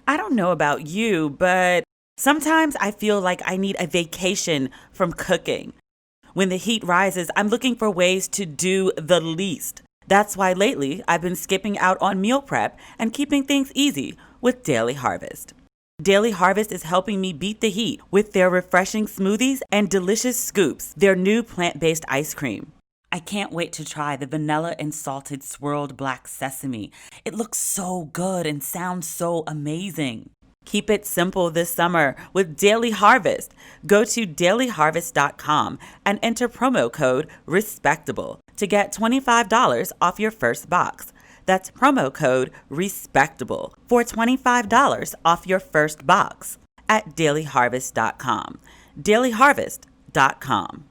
I don't know about you, but sometimes I feel like I need a vacation from cooking. When the heat rises, I'm looking for ways to do the least. That's why lately I've been skipping out on meal prep and keeping things easy with Daily Harvest. Daily Harvest is helping me beat the heat with their refreshing smoothies and delicious scoops, their new plant-based ice cream. I can't wait to try the vanilla and salted swirled black sesame. It looks so good and sounds so amazing. Keep it simple this summer with Daily Harvest. Go to dailyharvest.com and enter promo code RESPECTABLE to get $25 off your first box. That's promo code RESPECTABLE for $25 off your first box at dailyharvest.com. dailyharvest.com.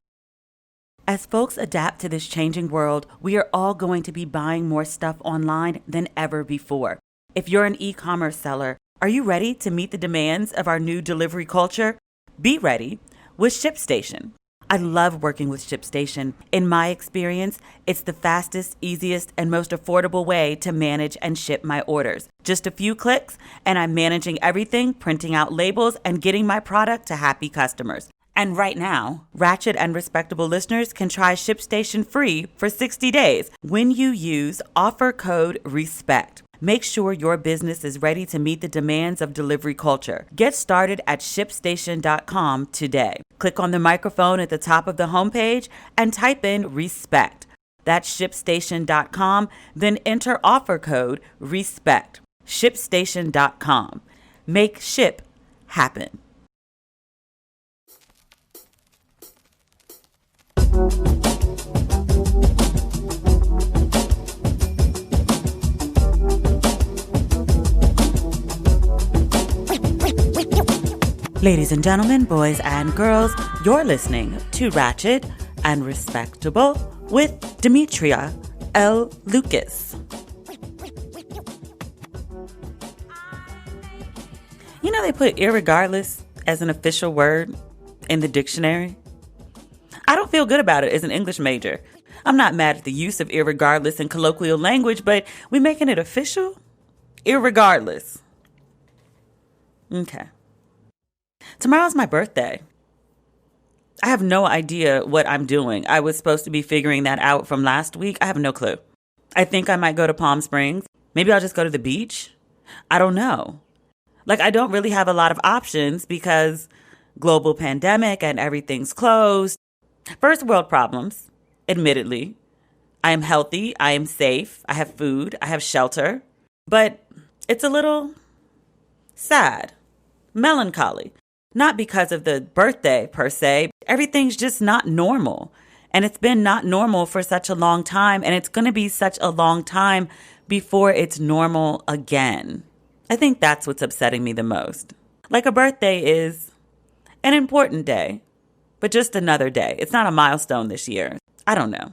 As folks adapt to this changing world, we are all going to be buying more stuff online than ever before. If you're an e-commerce seller, are you ready to meet the demands of our new delivery culture? Be ready with ShipStation. I love working with ShipStation. In my experience, it's the fastest, easiest, and most affordable way to manage and ship my orders. Just a few clicks, and I'm managing everything, printing out labels, and getting my product to happy customers. And right now, Ratchet and Respectable listeners can try ShipStation free for 60 days when you use offer code RESPECT. Make sure your business is ready to meet the demands of delivery culture. Get started at ShipStation.com today. Click on the microphone at the top of the homepage and type in RESPECT. That's ShipStation.com, then enter offer code RESPECT. ShipStation.com. Make ship happen. Ladies and gentlemen, boys and girls, you're listening to Ratchet and Respectable with Demetria L. Lucas. You know they put irregardless as an official word in the dictionary? I don't feel good about it as an English major. I'm not mad at the use of irregardless in colloquial language, but we making it official? Irregardless. Okay. Tomorrow's my birthday. I have no idea what I'm doing. I was supposed to be figuring that out from last week. I have no clue. I think I might go to Palm Springs. Maybe I'll just go to the beach. I don't know. I don't really have a lot of options because global pandemic and everything's closed. First world problems, admittedly. I am healthy. I am safe. I have food. I have shelter. But it's a little sad, melancholy. Not because of the birthday, per se. Everything's just not normal. And it's been not normal for such a long time. And it's going to be such a long time before it's normal again. I think that's what's upsetting me the most. A birthday is an important day, but just another day. It's not a milestone this year. I don't know.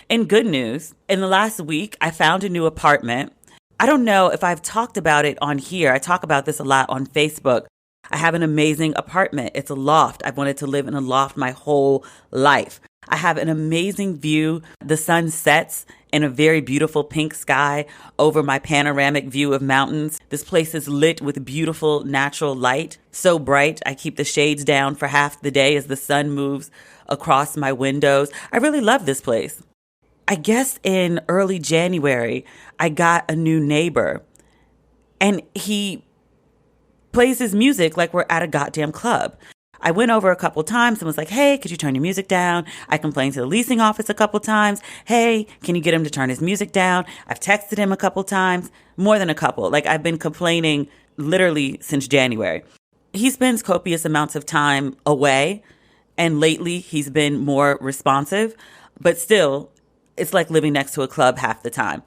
In good news, in the last week, I found a new apartment. I don't know if I've talked about it on here. I talk about this a lot on Facebook. I have an amazing apartment. It's a loft. I've wanted to live in a loft my whole life. I have an amazing view. The sun sets in a very beautiful pink sky over my panoramic view of mountains. This place is lit with beautiful natural light. So bright, I keep the shades down for half the day as the sun moves across my windows. I really love this place. I guess in early January, I got a new neighbor, and he plays his music like we're at a goddamn club. I went over a couple times and was like, hey, could you turn your music down? I complained to the leasing office a couple times. Hey, can you get him to turn his music down? I've texted him a couple times, more than a couple. I've been complaining literally since January. He spends copious amounts of time away, and lately he's been more responsive, but still, it's like living next to a club half the time.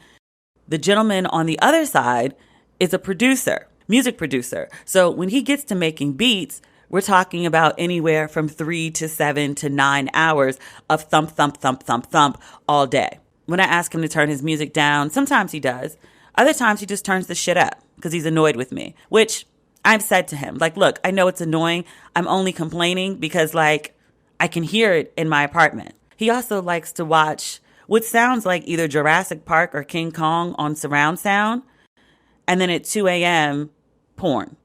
The gentleman on the other side is a producer. Music producer. So when he gets to making beats, we're talking about anywhere from 3 to 7 to 9 hours of thump, thump, thump, thump, thump all day. When I ask him to turn his music down, sometimes he does. Other times he just turns the shit up because he's annoyed with me, which I've said to him, look, I know it's annoying. I'm only complaining because I can hear it in my apartment. He also likes to watch what sounds like either Jurassic Park or King Kong on surround sound. And then at 2 a.m., porn.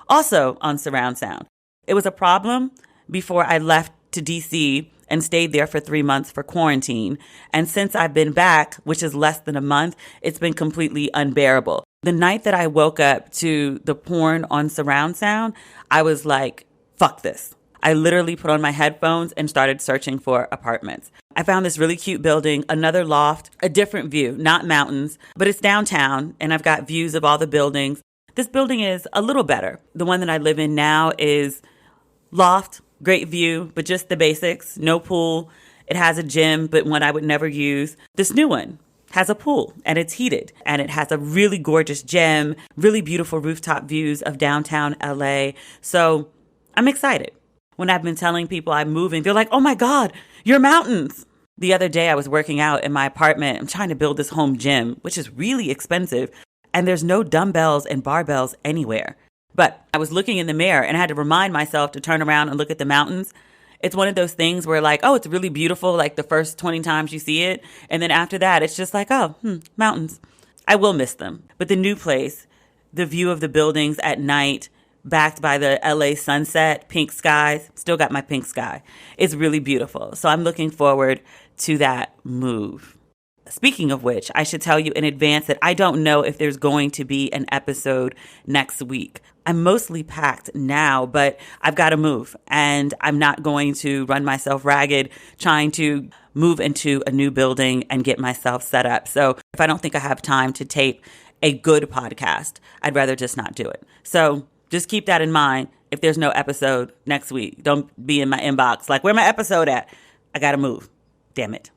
Also on surround sound. It was a problem before I left to DC and stayed there for 3 months for quarantine. And since I've been back, which is less than a month, it's been completely unbearable. The night that I woke up to the porn on surround sound, I was like, fuck this. I literally put on my headphones and started searching for apartments. I found this really cute building, another loft, a different view, not mountains, but it's downtown and I've got views of all the buildings. This building is a little better. The one that I live in now is loft, great view, but just the basics, no pool. It has a gym, but one I would never use. This new one has a pool and it's heated and it has a really gorgeous gym, really beautiful rooftop views of downtown LA. So I'm excited. When I've been telling people I'm moving, they're like, oh my God, you're mountains. The other day I was working out in my apartment. I'm trying to build this home gym, which is really expensive. And there's no dumbbells and barbells anywhere. But I was looking in the mirror and I had to remind myself to turn around and look at the mountains. It's one of those things where like, oh, it's really beautiful, like the first 20 times you see it. And then after that, it's just like, oh, mountains. I will miss them. But the new place, the view of the buildings at night, backed by the LA sunset, pink skies, still got my pink sky. It's really beautiful. So I'm looking forward to that move. Speaking of which, I should tell you in advance that I don't know if there's going to be an episode next week. I'm mostly packed now, but I've got to move and I'm not going to run myself ragged trying to move into a new building and get myself set up. So if I don't think I have time to tape a good podcast, I'd rather just not do it. So just keep that in mind. If there's no episode next week, don't be in my inbox like, where my episode at? I got to move. Damn it.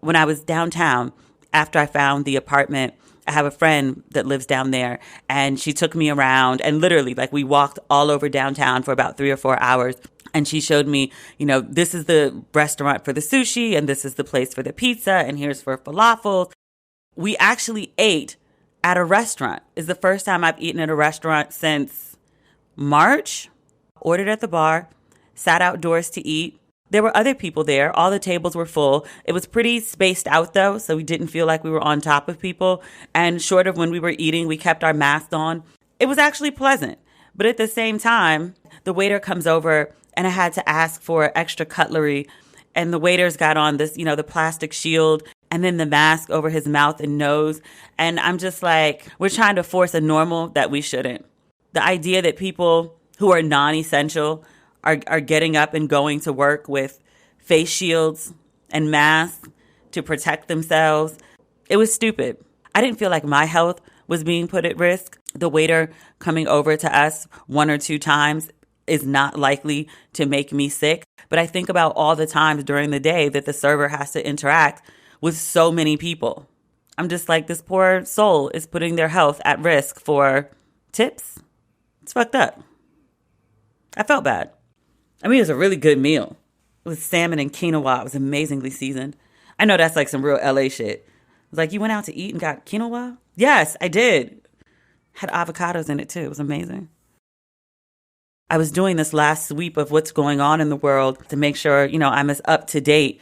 When I was downtown, after I found the apartment, I have a friend that lives down there and she took me around and literally like we walked all over downtown for about 3 or 4 hours. And she showed me, this is the restaurant for the sushi and this is the place for the pizza and here's for falafels. We actually ate at a restaurant. It's the first time I've eaten at a restaurant since March. Ordered at the bar, sat outdoors to eat. There were other people there. All the tables were full. It was pretty spaced out, though, so we didn't feel like we were on top of people. And short of when we were eating, we kept our masks on. It was actually pleasant. But at the same time, the waiter comes over, and I had to ask for extra cutlery. And the waiter's got on this, the plastic shield, and then the mask over his mouth and nose. And I'm just like, we're trying to force a normal that we shouldn't. The idea that people who are non-essential are getting up and going to work with face shields and masks to protect themselves. It was stupid. I didn't feel like my health was being put at risk. The waiter coming over to us 1 or 2 times is not likely to make me sick. But I think about all the times during the day that the server has to interact with so many people. I'm just like, this poor soul is putting their health at risk for tips. It's fucked up. I felt bad. I mean, it was a really good meal. It was salmon and quinoa. It was amazingly seasoned. I know that's like some real LA shit. It was like, you went out to eat and got quinoa? Yes, I did. Had avocados in it too. It was amazing. I was doing this last sweep of what's going on in the world to make sure, I'm as up to date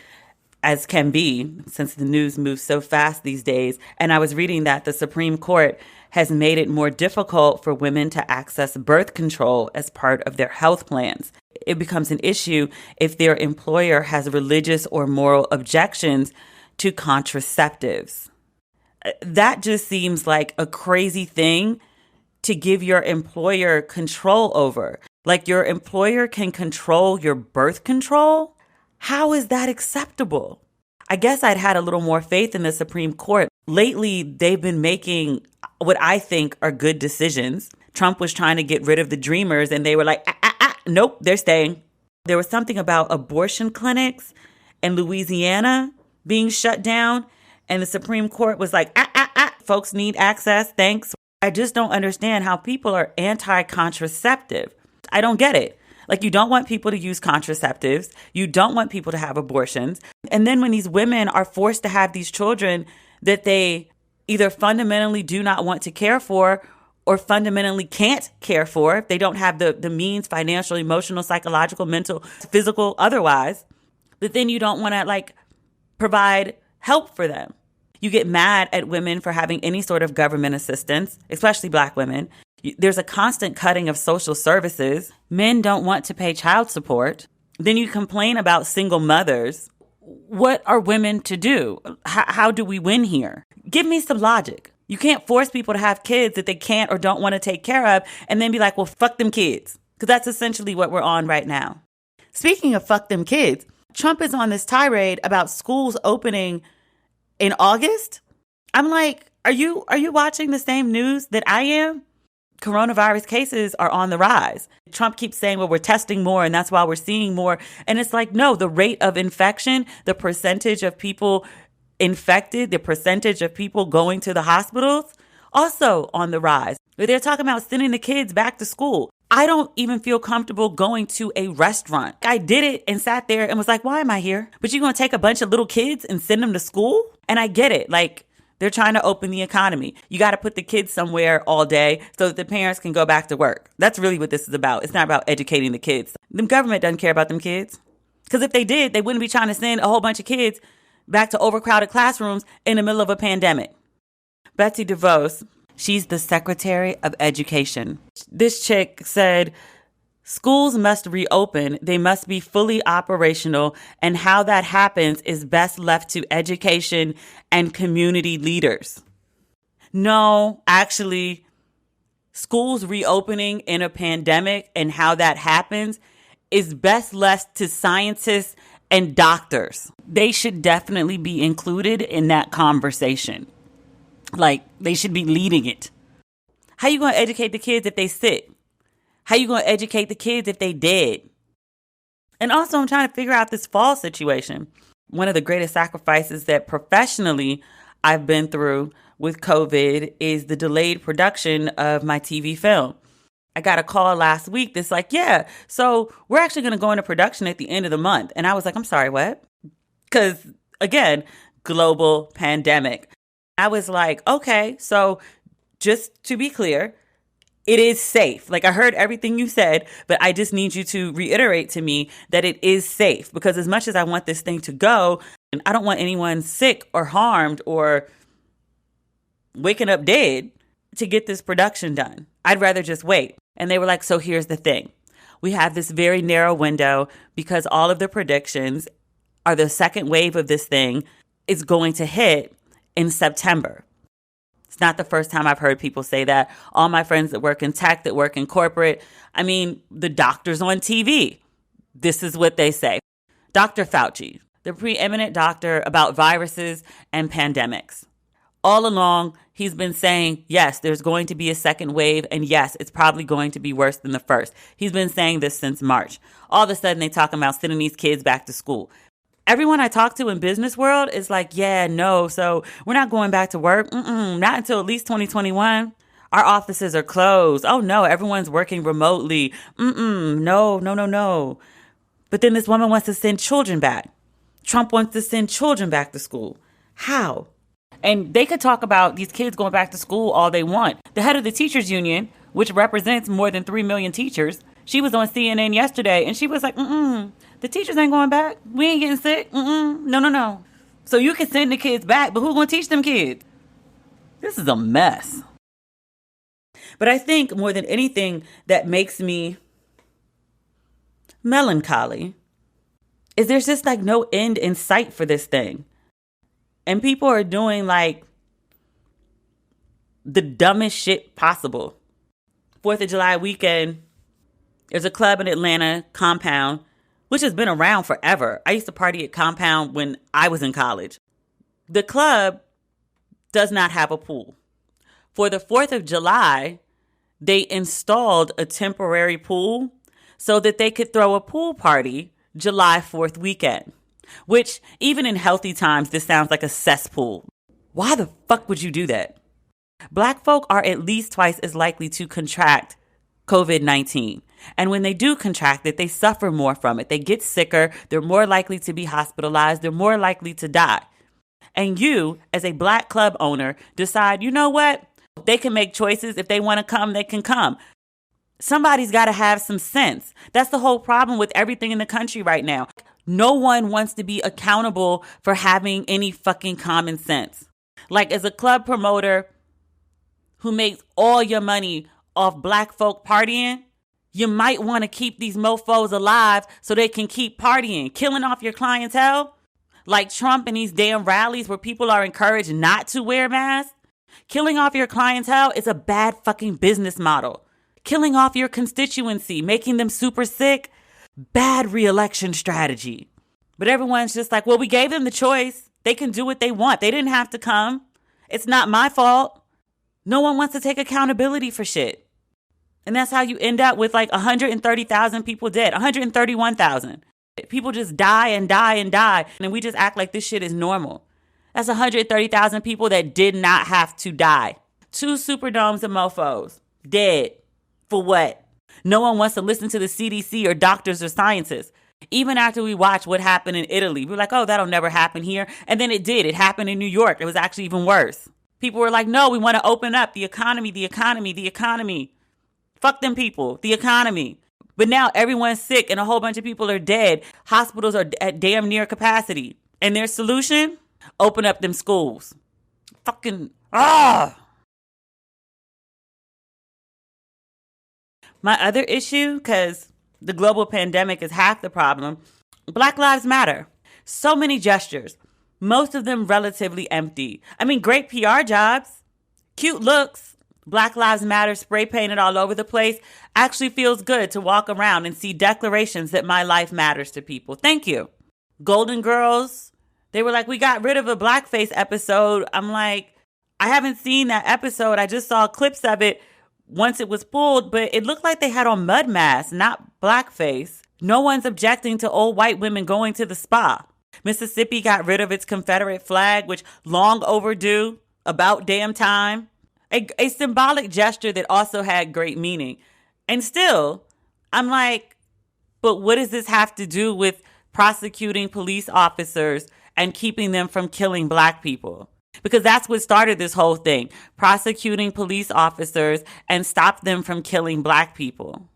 as can be since the news moves so fast these days. And I was reading that the Supreme Court has made it more difficult for women to access birth control as part of their health plans. It becomes an issue if their employer has religious or moral objections to contraceptives. That just seems like a crazy thing to give your employer control over. Like your employer can control your birth control? How is that acceptable? I guess I'd had a little more faith in the Supreme Court. Lately, they've been making what I think are good decisions. Trump was trying to get rid of the Dreamers and they were like, nope, they're staying. There was something about abortion clinics in Louisiana being shut down. And the Supreme Court was like, folks need access. Thanks. I just don't understand how people are anti-contraceptive. I don't get it. Like, you don't want people to use contraceptives. You don't want people to have abortions. And then when these women are forced to have these children that they either fundamentally do not want to care for or fundamentally can't care for, if they don't have the means, financial, emotional, psychological, mental, physical, otherwise, that then you don't want to provide help for them. You get mad at women for having any sort of government assistance, especially Black women. There's a constant cutting of social services. Men don't want to pay child support. Then you complain about single mothers. What are women to do? How do we win here? Give me some logic. You can't force people to have kids that they can't or don't want to take care of and then be like, well, fuck them kids. Because that's essentially what we're on right now. Speaking of fuck them kids, Trump is on this tirade about schools opening in August. I'm like, are you watching the same news that I am? Coronavirus cases are on the rise. Trump keeps saying, well, we're testing more and that's why we're seeing more. And it's like, no, the rate of infection, the percentage of people infected, the percentage of people going to the hospitals, also on the rise. They're talking about sending the kids back to school. I don't even feel comfortable going to a restaurant. I did it and sat there and was like, why am I here? But you're going to take a bunch of little kids and send them to school? And I get it. Like, they're trying to open the economy. You got to put the kids somewhere all day so that the parents can go back to work. That's really what this is about. It's not about educating the kids. The government doesn't care about them kids. Because if they did, they wouldn't be trying to send a whole bunch of kids back to overcrowded classrooms in the middle of a pandemic. Betsy DeVos, she's the Secretary of Education. This chick said, schools must reopen. They must be fully operational. And how that happens is best left to education and community leaders. No, actually, schools reopening in a pandemic and how that happens is best left to scientists and doctors. They should definitely be included in that conversation. Like, they should be leading it. How you going to educate the kids if they sick? How you going to educate the kids if they dead? And also, I'm trying to figure out this fall situation. One of the greatest sacrifices that professionally I've been through with COVID is the delayed production of my TV film. I got a call last week that's like, yeah, so we're actually going to go into production at the end of the month. And I was like, I'm sorry, what? Because, again, global pandemic. I was like, okay, so just to be clear, it is safe. Like, I heard everything you said, but I just need you to reiterate to me that it is safe. Because as much as I want this thing to go, and I don't want anyone sick or harmed or waking up dead to get this production done. I'd rather just wait. And they were like, so here's the thing. We have this very narrow window because all of the predictions are the second wave of this thing is going to hit in September. It's not the first time I've heard people say that. All my friends that work in tech, that work in corporate, I mean, the doctors on TV, this is what they say. Dr. Fauci, the preeminent doctor about viruses and pandemics. All along, he's been saying, yes, there's going to be a second wave, and yes, it's probably going to be worse than the first. He's been saying this since March. All of a sudden, they talking about sending these kids back to school. Everyone I talk to in business world is like, yeah, no, so we're not going back to work. Not until at least 2021. Our offices are closed. Oh, no, everyone's working remotely. No. But then this woman wants to send children back. Trump wants to send children back to school. How? And they could talk about these kids going back to school all they want. The head of the teachers union, which represents more than 3 million teachers, she was on CNN yesterday and she was like, the teachers ain't going back. We ain't getting sick. No. So you can send the kids back, but who's going to teach them kids? This is a mess. But I think more than anything that makes me melancholy is there's just like no end in sight for this thing. And people are doing like the dumbest shit possible. 4th of July weekend, there's a club in Atlanta, Compound, which has been around forever. I used to party at Compound when I was in college. The club does not have a pool. For the 4th of July, they installed a temporary pool so that they could throw a pool party July 4th weekend. Which, even in healthy times, this sounds like a cesspool. Why the fuck would you do that? Black folk are at least twice as likely to contract COVID-19. And when they do contract it, they suffer more from it. They get sicker. They're more likely to be hospitalized. They're more likely to die. And you, as a black club owner, decide, you know what? They can make choices. If they want to come, they can come. Somebody's got to have some sense. That's the whole problem with everything in the country right now. No one wants to be accountable for having any fucking common sense. Like, as a club promoter who makes all your money off black folk partying, you might want to keep these mofos alive so they can keep partying, killing off your clientele. Like Trump and these damn rallies where people are encouraged not to wear masks. Killing off your clientele is a bad fucking business model. Killing off your constituency, making them super sick, bad re-election strategy. But everyone's just like, well, we gave them the choice. They can do what they want. They didn't have to come. It's not my fault. No one wants to take accountability for shit. And that's how you end up with like 130,000 people dead, 131,000. People just die and die and die. And we just act like this shit is normal. That's 130,000 people that did not have to die. 2 Superdomes of mofos dead. For what? No one wants to listen to the CDC or doctors or scientists. Even after we watch what happened in Italy, we're like, oh, that'll never happen here. And then it did. It happened in New York. It was actually even worse. People were like, no, we want to open up the economy, the economy, the economy. Fuck them people, the economy. But now everyone's sick and a whole bunch of people are dead. Hospitals are at damn near capacity. And their solution? Open up them schools. Fucking, My other issue, because the global pandemic is half the problem, Black Lives Matter. So many gestures, most of them relatively empty. I mean, great PR jobs, cute looks. Black Lives Matter spray painted all over the place. Actually feels good to walk around and see declarations that my life matters to people. Thank you. Golden Girls, they were like, we got rid of a blackface episode. I'm like, I haven't seen that episode. I just saw clips of it once it was pulled, but it looked like they had on mud masks, not blackface. No one's objecting to old white women going to the spa. Mississippi got rid of its Confederate flag, which long overdue, about damn time. A symbolic gesture that also had great meaning. And still, I'm like, but what does this have to do with prosecuting police officers and keeping them from killing Black people? Because that's what started this whole thing. Prosecuting police officers and stop them from killing Black people.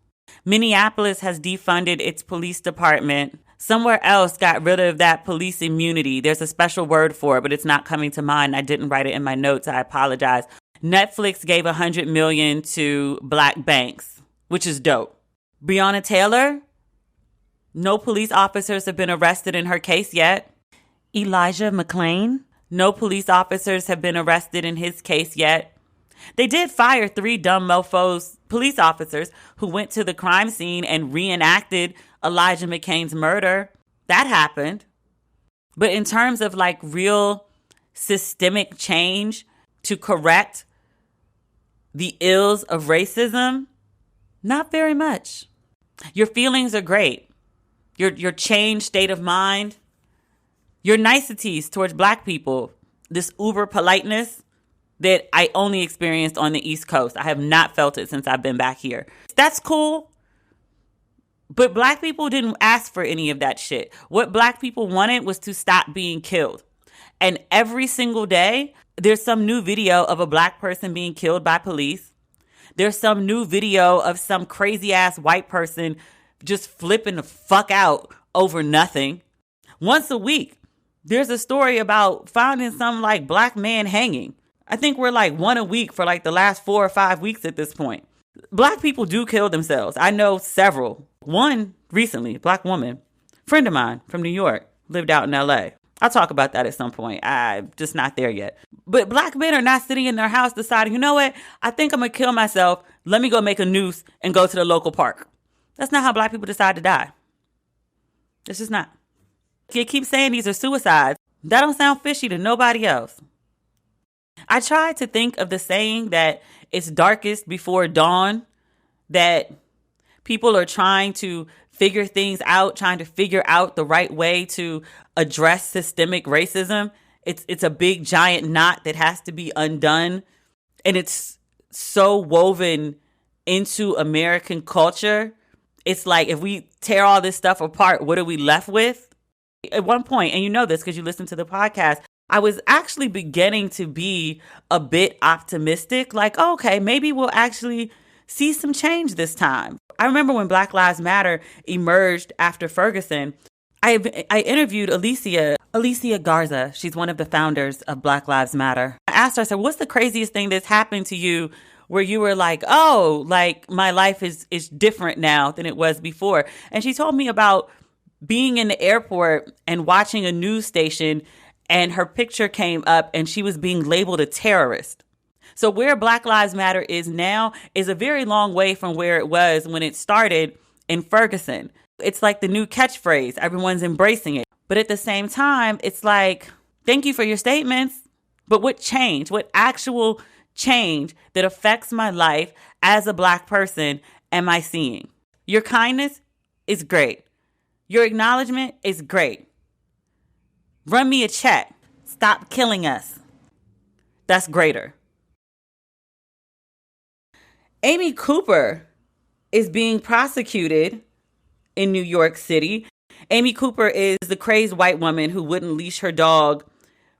Minneapolis has defunded its police department. Somewhere else got rid of that police immunity. There's a special word for it, but it's not coming to mind. I didn't write it in my notes. I apologize. Netflix gave $100 million to Black banks, which is dope. Breonna Taylor, no police officers have been arrested in her case yet. Elijah McClain, no police officers have been arrested in his case yet. They did fire 3 dumb mofos, police officers, who went to the crime scene and reenacted Elijah McClain's murder. That happened. But in terms of like real systemic change to correct the ills of racism, not very much. Your feelings are great. Your changed state of mind, your niceties towards Black people, this uber politeness that I only experienced on the East Coast. I have not felt it since I've been back here. That's cool. But Black people didn't ask for any of that shit. What Black people wanted was to stop being killed. And every single day, there's some new video of a Black person being killed by police. There's some new video of some crazy ass white person just flipping the fuck out over nothing. Once a week, there's a story about finding some like Black man hanging. I think we're like one a week for like the last 4 or 5 weeks at this point. Black people do kill themselves. I know several. One recently, Black woman, friend of mine from New York, lived out in LA. I'll talk about that at some point. I'm just not there yet. But Black men are not sitting in their house deciding, you know what? I think I'm going to kill myself. Let me go make a noose and go to the local park. That's not how Black people decide to die. It's just not. You keep saying these are suicides. That don't sound fishy to nobody else. I tried to think of the saying that it's darkest before dawn, that people are trying to figure things out, trying to figure out the right way to address systemic racism. It's a big giant knot that has to be undone. And it's so woven into American culture. It's like, if we tear all this stuff apart, what are we left with? At one point, and you know this because you listen to the podcast, I was actually beginning to be a bit optimistic. Like, oh, okay, maybe we'll actually see some change this time. I remember when Black Lives Matter emerged after Ferguson, I interviewed Alicia Garza. She's one of the founders of Black Lives Matter. I asked her, I said, what's the craziest thing that's happened to you where you were like, oh, like my life is different now than it was before. And she told me about being in the airport and watching a news station, and her picture came up and she was being labeled a terrorist. So where Black Lives Matter is now is a very long way from where it was when it started in Ferguson. It's like the new catchphrase. Everyone's embracing it. But at the same time, it's like, thank you for your statements. But what change, what actual change that affects my life as a Black person am I seeing? Your kindness is great. Your acknowledgement is great. Run me a check. Stop killing us. That's greater. Amy Cooper is being prosecuted in New York City. Amy Cooper is the crazed white woman who wouldn't leash her dog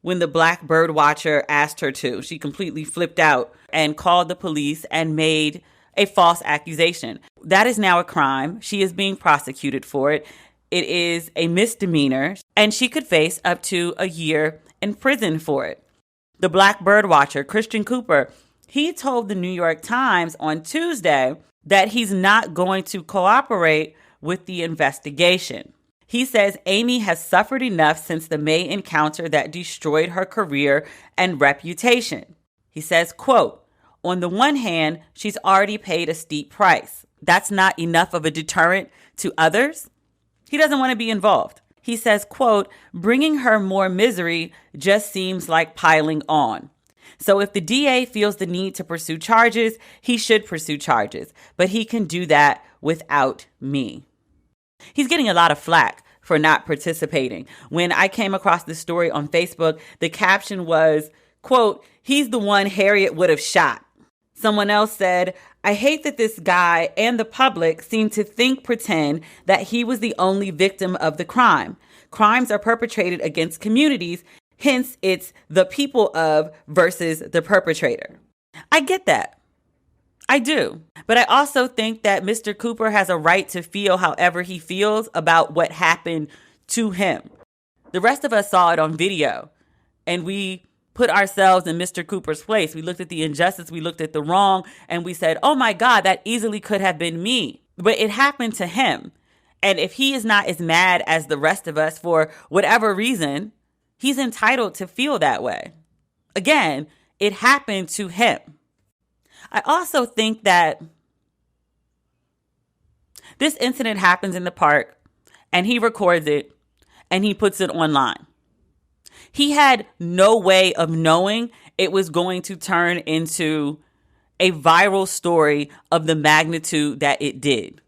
when the black bird watcher asked her to. She completely flipped out and called the police and made a false accusation. That is now a crime. She is being prosecuted for it. It is a misdemeanor, and she could face up to a year in prison for it. The black bird watcher, Christian Cooper, he told the New York Times on Tuesday that he's not going to cooperate with the investigation. He says Amy has suffered enough since the May encounter that destroyed her career and reputation. He says, quote, on the one hand, she's already paid a steep price. That's not enough of a deterrent to others. He doesn't want to be involved. He says, quote, bringing her more misery just seems like piling on. So if the DA feels the need to pursue charges, he should pursue charges, but he can do that without me. He's getting a lot of flack for not participating. When I came across this story on Facebook, the caption was, quote, he's the one Harriet would have shot. Someone else said, I hate that this guy and the public seem to pretend that he was the only victim of the crime. Crimes are perpetrated against communities. Hence, it's the people of versus the perpetrator. I get that. I do. But I also think that Mr. Cooper has a right to feel however he feels about what happened to him. The rest of us saw it on video, and we put ourselves in Mr. Cooper's place. We looked at the injustice, we looked at the wrong, and we said, oh my God, that easily could have been me. But it happened to him. And if he is not as mad as the rest of us for whatever reason, he's entitled to feel that way. Again, it happened to him. I also think that this incident happens in the park, and he records it and he puts it online. He had no way of knowing it was going to turn into a viral story of the magnitude that it did.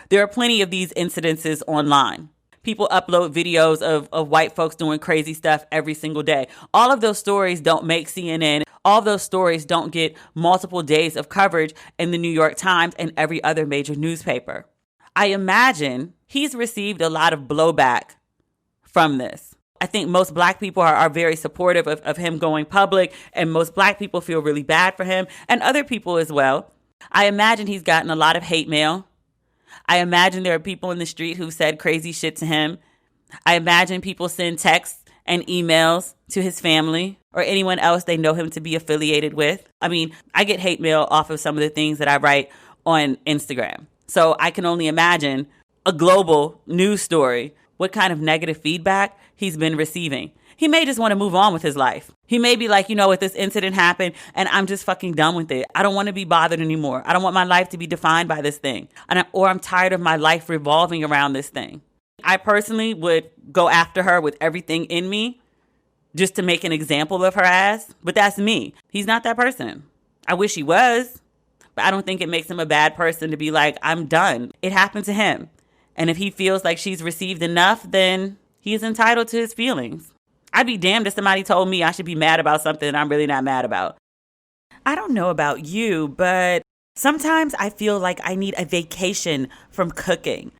There are plenty of these incidences online. People upload videos of white folks doing crazy stuff every single day. All of those stories don't make CNN. All those stories don't get multiple days of coverage in the New York Times and every other major newspaper. I imagine he's received a lot of blowback from this. I think most black people are very supportive of him going public, and most black people feel really bad for him, and other people as well. I imagine he's gotten a lot of hate mail. I imagine there are people in the street who said crazy shit to him. I imagine people send texts and emails to his family or anyone else they know him to be affiliated with. I mean, I get hate mail off of some of the things that I write on Instagram. So I can only imagine a global news story, what kind of negative feedback he's been receiving. He may just want to move on with his life. He may be like, you know what, this incident happened and I'm just fucking done with it. I don't want to be bothered anymore. I don't want my life to be defined by this thing. Or I'm tired of my life revolving around this thing. I personally would go after her with everything in me just to make an example of her ass. But that's me. He's not that person. I wish he was, but I don't think it makes him a bad person to be like, I'm done. It happened to him. And if he feels like she's received enough, then he is entitled to his feelings. I'd be damned if somebody told me I should be mad about something I'm really not mad about. I don't know about you, but sometimes I feel like I need a vacation from cooking.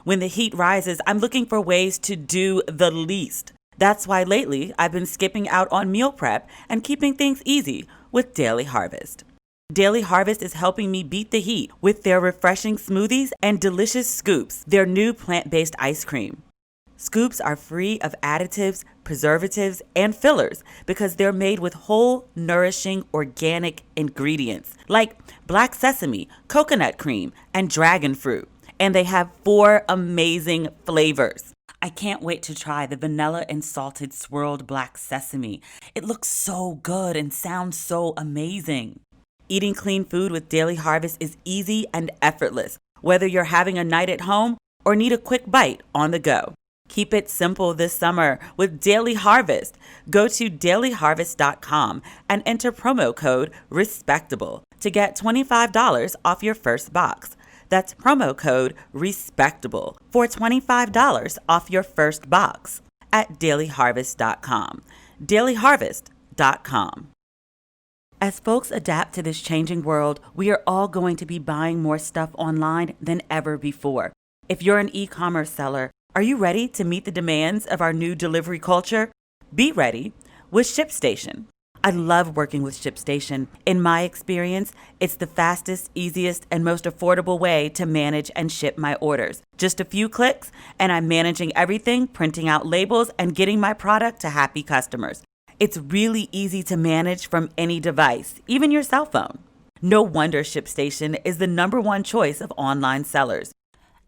When the heat rises, I'm looking for ways to do the least. That's why lately I've been skipping out on meal prep and keeping things easy with Daily Harvest. Daily Harvest is helping me beat the heat with their refreshing smoothies and delicious scoops, their new plant-based ice cream. Scoops are free of additives, preservatives, and fillers because they're made with whole, nourishing, organic ingredients like black sesame, coconut cream, and dragon fruit. And they have 4 amazing flavors. I can't wait to try the vanilla and salted swirled black sesame. It looks so good and sounds so amazing. Eating clean food with Daily Harvest is easy and effortless, whether you're having a night at home or need a quick bite on the go. Keep it simple this summer with Daily Harvest. Go to dailyharvest.com and enter promo code RESPECTABLE to get $25 off your first box. That's promo code RESPECTABLE for $25 off your first box at dailyharvest.com. dailyharvest.com. As folks adapt to this changing world, we are all going to be buying more stuff online than ever before. If you're an e-commerce seller, are you ready to meet the demands of our new delivery culture? Be ready with ShipStation. I love working with ShipStation. In my experience, it's the fastest, easiest, and most affordable way to manage and ship my orders. Just a few clicks, and I'm managing everything, printing out labels, and getting my product to happy customers. It's really easy to manage from any device, even your cell phone. No wonder ShipStation is the #1 choice of online sellers.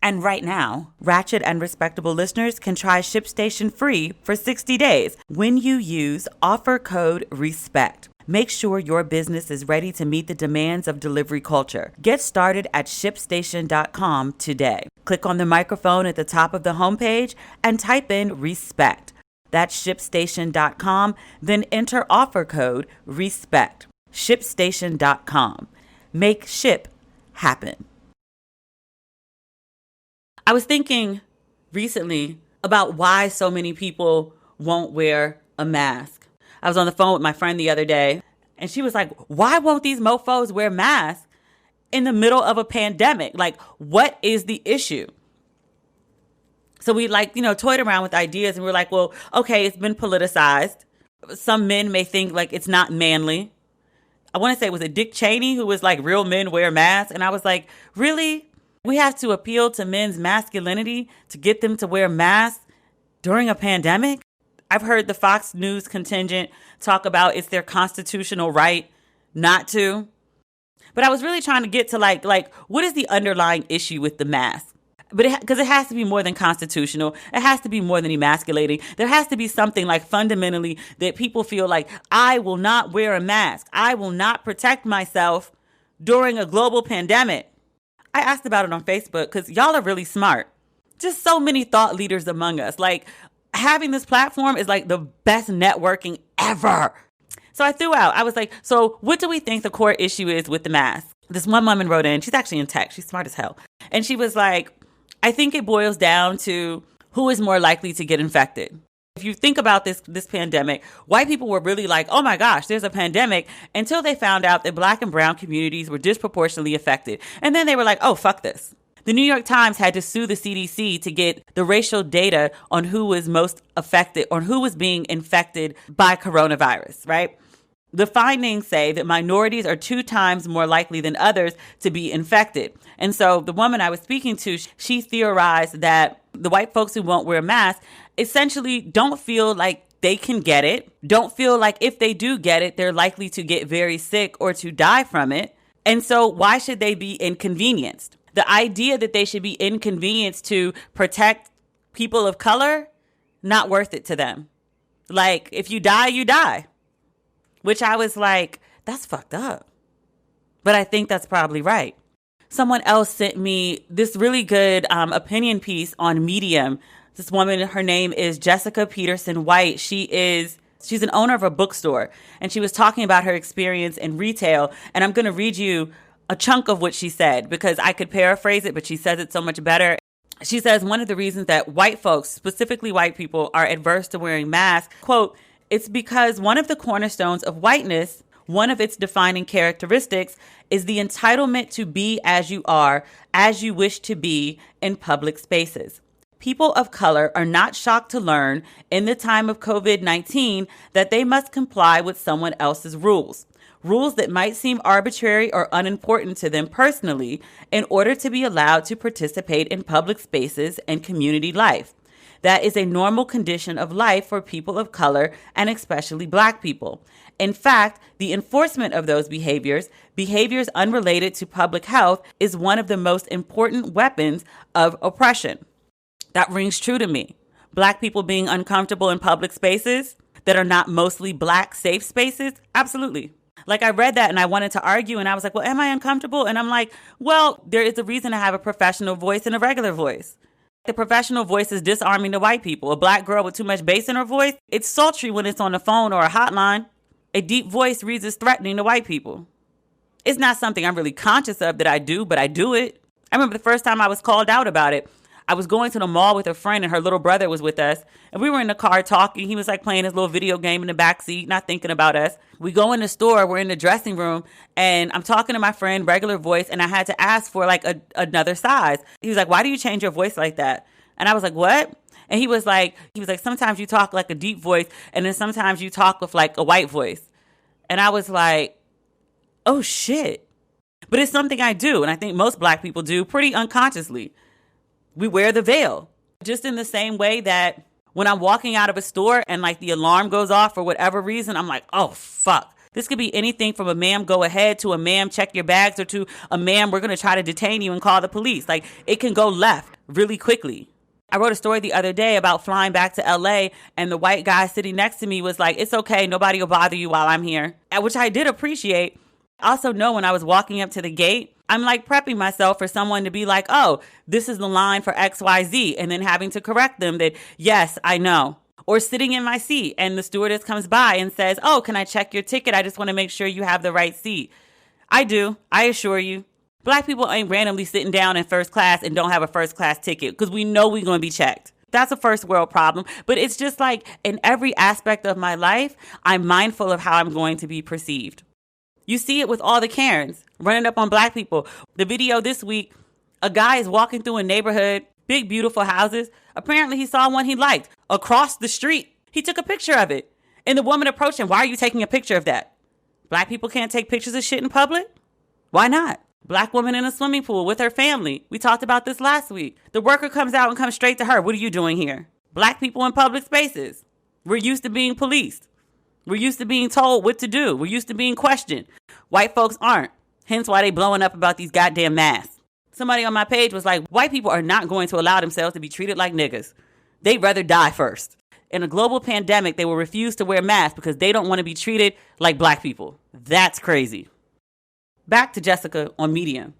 And right now, Ratchet and Respectable listeners can try ShipStation free for 60 days when you use offer code RESPECT. Make sure your business is ready to meet the demands of delivery culture. Get started at ShipStation.com today. Click on the microphone at the top of the homepage and type in RESPECT. That's ShipStation.com, then enter offer code RESPECT. ShipStation.com. Make ship happen. I was thinking recently about why so many people won't wear a mask. I was on the phone with my friend the other day, and she was like, why won't these mofos wear masks in the middle of a pandemic? Like, what is the issue? So we toyed around with ideas, and we're like, well, okay, it's been politicized. Some men may think like it's not manly. I want to say, was it Dick Cheney who was like, real men wear masks? And I was like, really? We have to appeal to men's masculinity to get them to wear masks during a pandemic? I've heard the Fox News contingent talk about it's their constitutional right not to. But I was really trying to get to like what is the underlying issue with the mask? But because it has to be more than constitutional. It has to be more than emasculating. There has to be something like fundamentally that people feel like, I will not wear a mask. I will not protect myself during a global pandemic. I asked about it on Facebook because y'all are really smart. Just so many thought leaders among us. Like, having this platform is like the best networking ever. So I threw out, I was like, so what do we think the core issue is with the mask? This one woman wrote in, she's actually in tech, she's smart as hell. And she was like, I think it boils down to who is more likely to get infected. If you think about this pandemic, white people were really like, oh my gosh, there's a pandemic, until they found out that Black and brown communities were disproportionately affected. And then they were like, oh, fuck this. The New York Times had to sue the CDC to get the racial data on who was most affected or who was being infected by coronavirus, right? The findings say that minorities are 2 times more likely than others to be infected. And so the woman I was speaking to, she theorized that the white folks who won't wear masks essentially don't feel like they can get it, don't feel like if they do get it, they're likely to get very sick or to die from it. And so why should they be inconvenienced? The idea that they should be inconvenienced to protect people of color, not worth it to them. Like, if you die, you die. Which I was like, that's fucked up. But I think that's probably right. Someone else sent me this really good opinion piece on Medium. This woman, her name is Jessica Peterson White. She's an owner of a bookstore, and she was talking about her experience in retail. And I'm going to read you a chunk of what she said because I could paraphrase it, but she says it so much better. She says one of the reasons that white folks, specifically white people, are adverse to wearing masks, quote, it's because one of the cornerstones of whiteness, one of its defining characteristics, is the entitlement to be as you are, as you wish to be in public spaces. People of color are not shocked to learn in the time of COVID-19 that they must comply with someone else's rules that might seem arbitrary or unimportant to them personally in order to be allowed to participate in public spaces and community life. That is a normal condition of life for people of color and especially Black people. In fact, the enforcement of those behaviors unrelated to public health, is one of the most important weapons of oppression. That rings true to me. Black people being uncomfortable in public spaces that are not mostly Black safe spaces, absolutely. Like, I read that and I wanted to argue and I was like, well, am I uncomfortable? And I'm like, well, there is a reason to have a professional voice and a regular voice. The professional voice is disarming to white people. A Black girl with too much bass in her voice, it's sultry when it's on the phone or a hotline. A deep voice reads as threatening to white people. It's not something I'm really conscious of that I do, but I do it. I remember the first time I was called out about it. I was going to the mall with a friend and her little brother was with us. And we were in the car talking. He was like playing his little video game in the back seat, not thinking about us. We go in the store, we're in the dressing room, and I'm talking to my friend, regular voice, and I had to ask for like another size. He was like, why do you change your voice like that? And I was like, what? And he was like, sometimes you talk like a deep voice, and then sometimes you talk with like a white voice. And I was like, oh shit. But it's something I do, and I think most Black people do pretty unconsciously. We wear the veil. Just in the same way that when I'm walking out of a store and like the alarm goes off for whatever reason, I'm like, oh, fuck. This could be anything from a ma'am, go ahead, to a ma'am, check your bags, or to a ma'am, we're going to try to detain you and call the police. Like, it can go left really quickly. I wrote a story the other day about flying back to LA, and the white guy sitting next to me was like, it's okay, nobody will bother you while I'm here, which I did appreciate. I also know when I was walking up to the gate, I'm like prepping myself for someone to be like, oh, this is the line for XYZ, and then having to correct them that, yes, I know. Or sitting in my seat and the stewardess comes by and says, oh, can I check your ticket? I just want to make sure you have the right seat. I do. I assure you. Black people ain't randomly sitting down in first class and don't have a first class ticket because we know we're going to be checked. That's a first world problem. But it's just like in every aspect of my life, I'm mindful of how I'm going to be perceived. You see it with all the Karens running up on Black people. The video this week, a guy is walking through a neighborhood, big, beautiful houses. Apparently he saw one he liked across the street. He took a picture of it. And the woman approached him. Why are you taking a picture of that? Black people can't take pictures of shit in public? Why not? Black woman in a swimming pool with her family. We talked about this last week. The worker comes out and comes straight to her. What are you doing here? Black people in public spaces. We're used to being policed. We're used to being told what to do. We're used to being questioned. White folks aren't. Hence why they blowing up about these goddamn masks. Somebody on my page was like, white people are not going to allow themselves to be treated like niggas. They'd rather die first. In a global pandemic, they will refuse to wear masks because they don't want to be treated like Black people. That's crazy. Back to Jessica on Medium.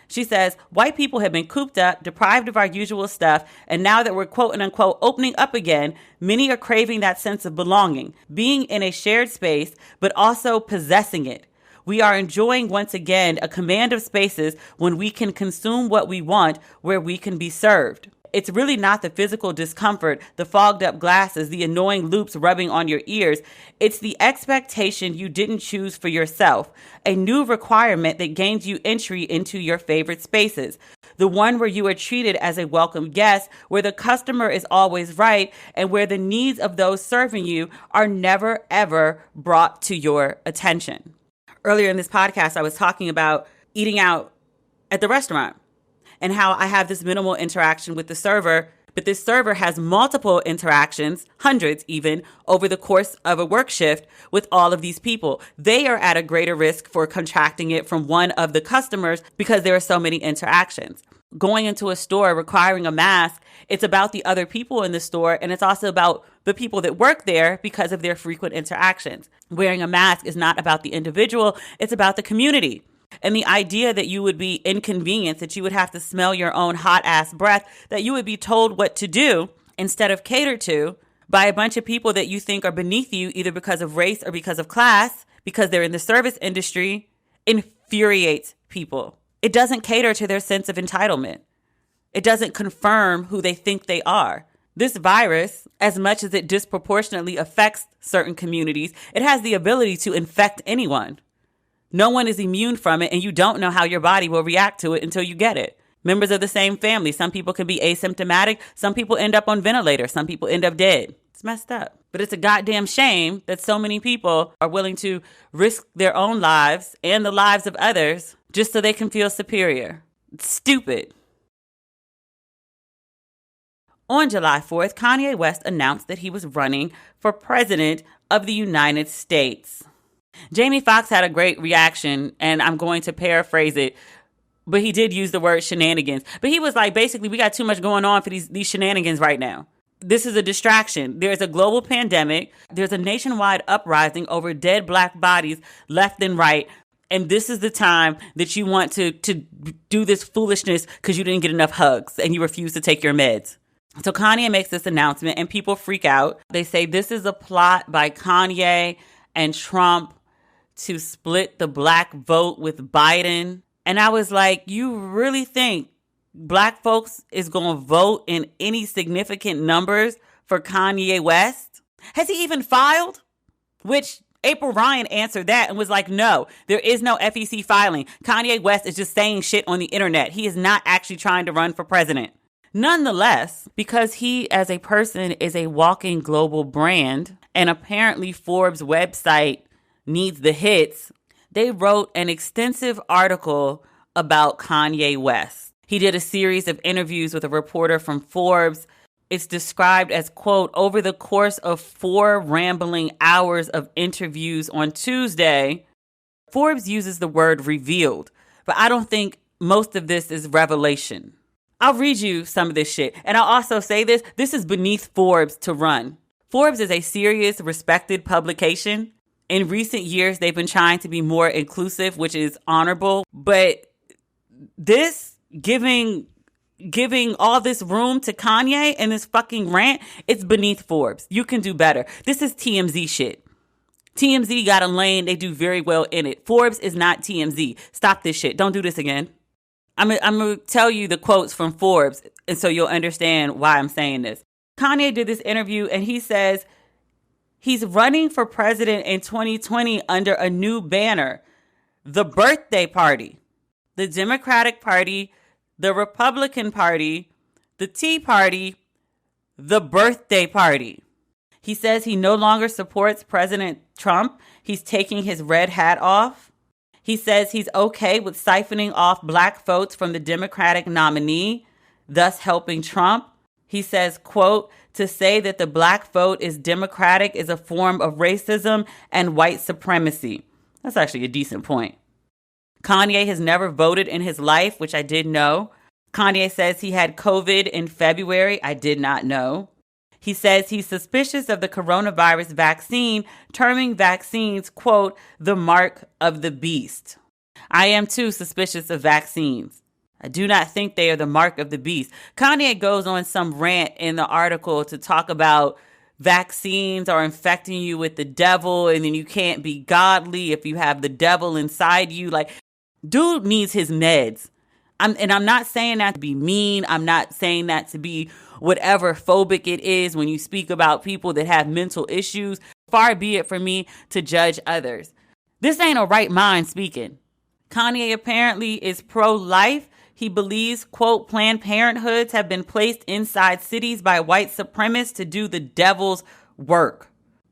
She says, white people have been cooped up, deprived of our usual stuff, and now that we're quote and unquote opening up again, many are craving that sense of belonging, being in a shared space, but also possessing it. We are enjoying once again a command of spaces when we can consume what we want, where we can be served. It's really not the physical discomfort, the fogged up glasses, the annoying loops rubbing on your ears. It's the expectation you didn't choose for yourself, a new requirement that gains you entry into your favorite spaces. The one where you are treated as a welcome guest, where the customer is always right, and where the needs of those serving you are never, ever brought to your attention. Earlier in this podcast, I was talking about eating out at the restaurant and how I have this minimal interaction with the server, but this server has multiple interactions, hundreds even, over the course of a work shift with all of these people. They are at a greater risk for contracting it from one of the customers because there are so many interactions. Going into a store requiring a mask, it's about the other people in the store, and it's also about the people that work there because of their frequent interactions. Wearing a mask is not about the individual, it's about the community. And the idea that you would be inconvenienced, that you would have to smell your own hot ass breath, that you would be told what to do instead of catered to by a bunch of people that you think are beneath you, either because of race or because of class, because they're in the service industry, infuriates people. It doesn't cater to their sense of entitlement. It doesn't confirm who they think they are. This virus, as much as it disproportionately affects certain communities, it has the ability to infect anyone. No one is immune from it, and you don't know how your body will react to it until you get it. Members of the same family, some people can be asymptomatic, some people end up on ventilators, some people end up dead. It's messed up. But it's a goddamn shame that so many people are willing to risk their own lives and the lives of others just so they can feel superior. It's stupid. On July 4th, Kanye West announced that he was running for president of the United States. Jamie Foxx had a great reaction, and I'm going to paraphrase it, but he did use the word shenanigans. But he was like, basically, we got too much going on for these shenanigans right now. This is a distraction. There's a global pandemic. There's a nationwide uprising over dead black bodies left and right. And this is the time that you want to do this foolishness because you didn't get enough hugs and you refuse to take your meds. So Kanye makes this announcement and people freak out. They say this is a plot by Kanye and Trump to split the black vote with Biden. And I was like, you really think black folks is going to vote in any significant numbers for Kanye West? Has he even filed? Which April Ryan answered that and was like, no, there is no FEC filing. Kanye West is just saying shit on the internet. He is not actually trying to run for president. Nonetheless, because he as a person is a walking global brand, and apparently Forbes website needs the hits, they wrote an extensive article about Kanye West. He did a series of interviews with a reporter from Forbes. It's described as, quote, over the course of 4 rambling hours of interviews on Tuesday. Forbes uses the word revealed, but I don't think most of this is revelation. I'll read you some of this shit. And I'll also say this is beneath Forbes to run. Forbes is a serious, respected publication. In recent years, they've been trying to be more inclusive, which is honorable. But this giving all this room to Kanye and this fucking rant, it's beneath Forbes. You can do better. This is TMZ shit. TMZ got a lane. They do very well in it. Forbes is not TMZ. Stop this shit. Don't do this again. I'm going to tell you the quotes from Forbes, and so you'll understand why I'm saying this. Kanye did this interview, and he says he's running for president in 2020 under a new banner, the birthday party. The Democratic Party, the Republican Party, the Tea Party, the birthday party. He says he no longer supports President Trump. He's taking his red hat off. He says he's okay with siphoning off black votes from the Democratic nominee, thus helping Trump. He says, quote, to say that the black vote is Democratic is a form of racism and white supremacy. That's actually a decent point. Kanye has never voted in his life, which I did know. Kanye says he had COVID in February. I did not know. He says he's suspicious of the coronavirus vaccine, terming vaccines, quote, the mark of the beast. I am too suspicious of vaccines. I do not think they are the mark of the beast. Kanye goes on some rant in the article to talk about vaccines are infecting you with the devil, and then you can't be godly if you have the devil inside you. Like, dude needs his meds. I'm not saying that to be mean. I'm not saying that to be whatever phobic it is when you speak about people that have mental issues. Far be it from me to judge others. This ain't a right mind speaking. Kanye apparently is pro-life. He believes, quote, Planned Parenthoods have been placed inside cities by white supremacists to do the devil's work.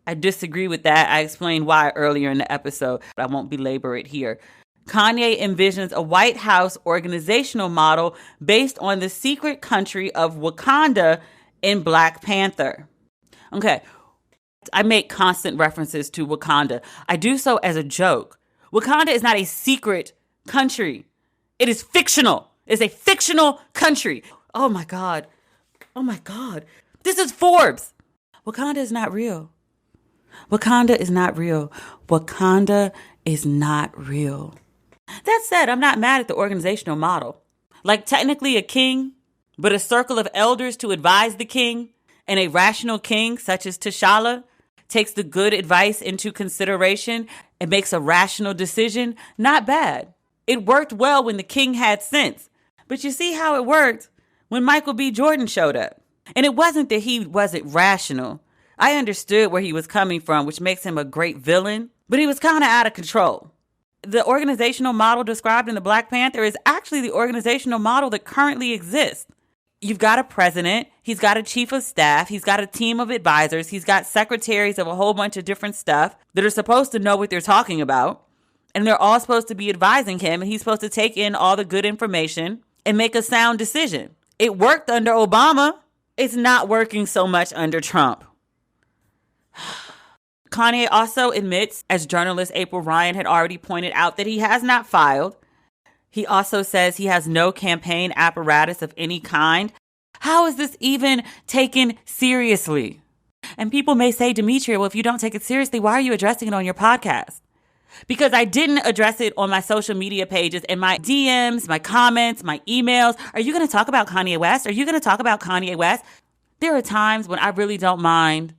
I disagree with that. I explained why earlier in the episode. I won't belabor it here. Kanye envisions a White House organizational model based on the secret country of Wakanda in Black Panther. Okay, I make constant references to Wakanda. I do so as a joke. Wakanda is not a secret country. It is fictional. It's a fictional country. Oh my God. Oh my God. This is Forbes. Wakanda is not real. Wakanda is not real. Wakanda is not real. That said, I'm not mad at the organizational model. Like technically a king, but a circle of elders to advise the king, and a rational king such as T'Challa takes the good advice into consideration and makes a rational decision. Not bad. It worked well when the king had sense. But you see how it worked when Michael B. Jordan showed up. And it wasn't that he wasn't rational. I understood where he was coming from, which makes him a great villain, but he was kind of out of control. The organizational model described in the Black Panther is actually the organizational model that currently exists. You've got a president, he's got a chief of staff, he's got a team of advisors, he's got secretaries of a whole bunch of different stuff that are supposed to know what they're talking about, and they're all supposed to be advising him, and he's supposed to take in all the good information and make a sound decision. It worked under Obama. It's not working so much under Trump. Kanye also admits, as journalist April Ryan had already pointed out, that he has not filed. He also says he has no campaign apparatus of any kind. How is this even taken seriously? And people may say, Demetria, well, if you don't take it seriously, why are you addressing it on your podcast? Because I didn't address it on my social media pages and my DMs, my comments, my emails. Are you going to talk about Kanye West? Are you going to talk about Kanye West? There are times when I really don't mind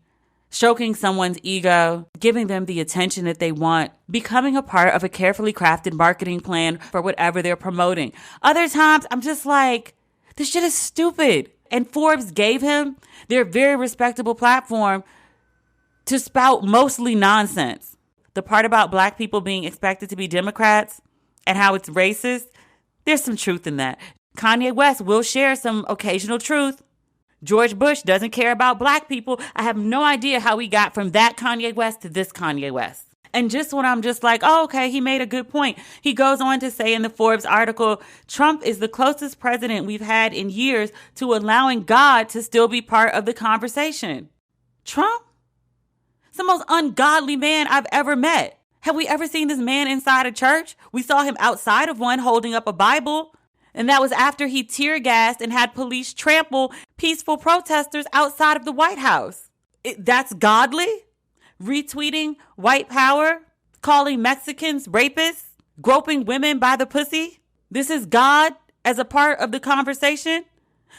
stroking someone's ego, giving them the attention that they want, becoming a part of a carefully crafted marketing plan for whatever they're promoting. Other times, I'm just like, this shit is stupid. And Forbes gave him their very respectable platform to spout mostly nonsense. The part about black people being expected to be Democrats and how it's racist, there's some truth in that. Kanye West will share some occasional truth. George Bush doesn't care about black people. I have no idea how we got from that Kanye West to this Kanye West. And just when I'm just like, oh, okay, he made a good point. He goes on to say in the Forbes article, Trump is the closest president we've had in years to allowing God to still be part of the conversation. Trump? It's the most ungodly man I've ever met. Have we ever seen this man inside a church? We saw him outside of one holding up a Bible. And that was after he tear gassed and had police trample peaceful protesters outside of the White House. That's godly? Retweeting white power? Calling Mexicans rapists? Groping women by the pussy? This is God as a part of the conversation?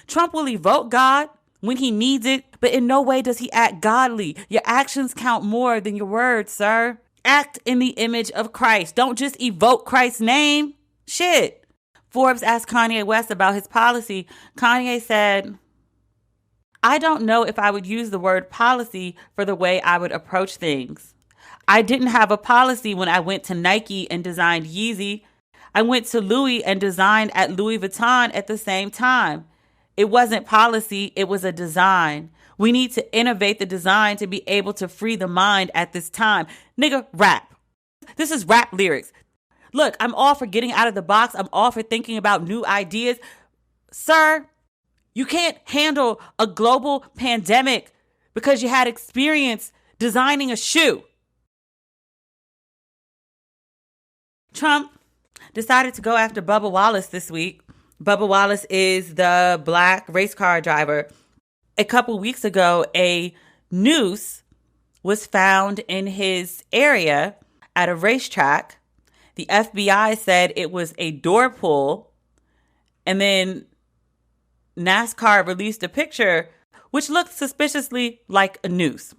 Trump will evoke God when he needs it, but in no way does he act godly. Your actions count more than your words, sir. Act in the image of Christ. Don't just evoke Christ's name. Shit. Forbes asked Kanye West about his policy. Kanye said, I don't know if I would use the word policy for the way I would approach things. I didn't have a policy when I went to Nike and designed Yeezy. I went to Louis and designed at Louis Vuitton at the same time. It wasn't policy, it was a design. We need to innovate the design to be able to free the mind at this time. Nigga, rap. This is rap lyrics. Look, I'm all for getting out of the box. I'm all for thinking about new ideas. Sir, you can't handle a global pandemic because you had experience designing a shoe. Trump decided to go after Bubba Wallace this week. Bubba Wallace is the black race car driver. A couple weeks ago, a noose was found in his area at a racetrack. The FBI said it was a door pull, and then NASCAR released a picture which looked suspiciously like a noose.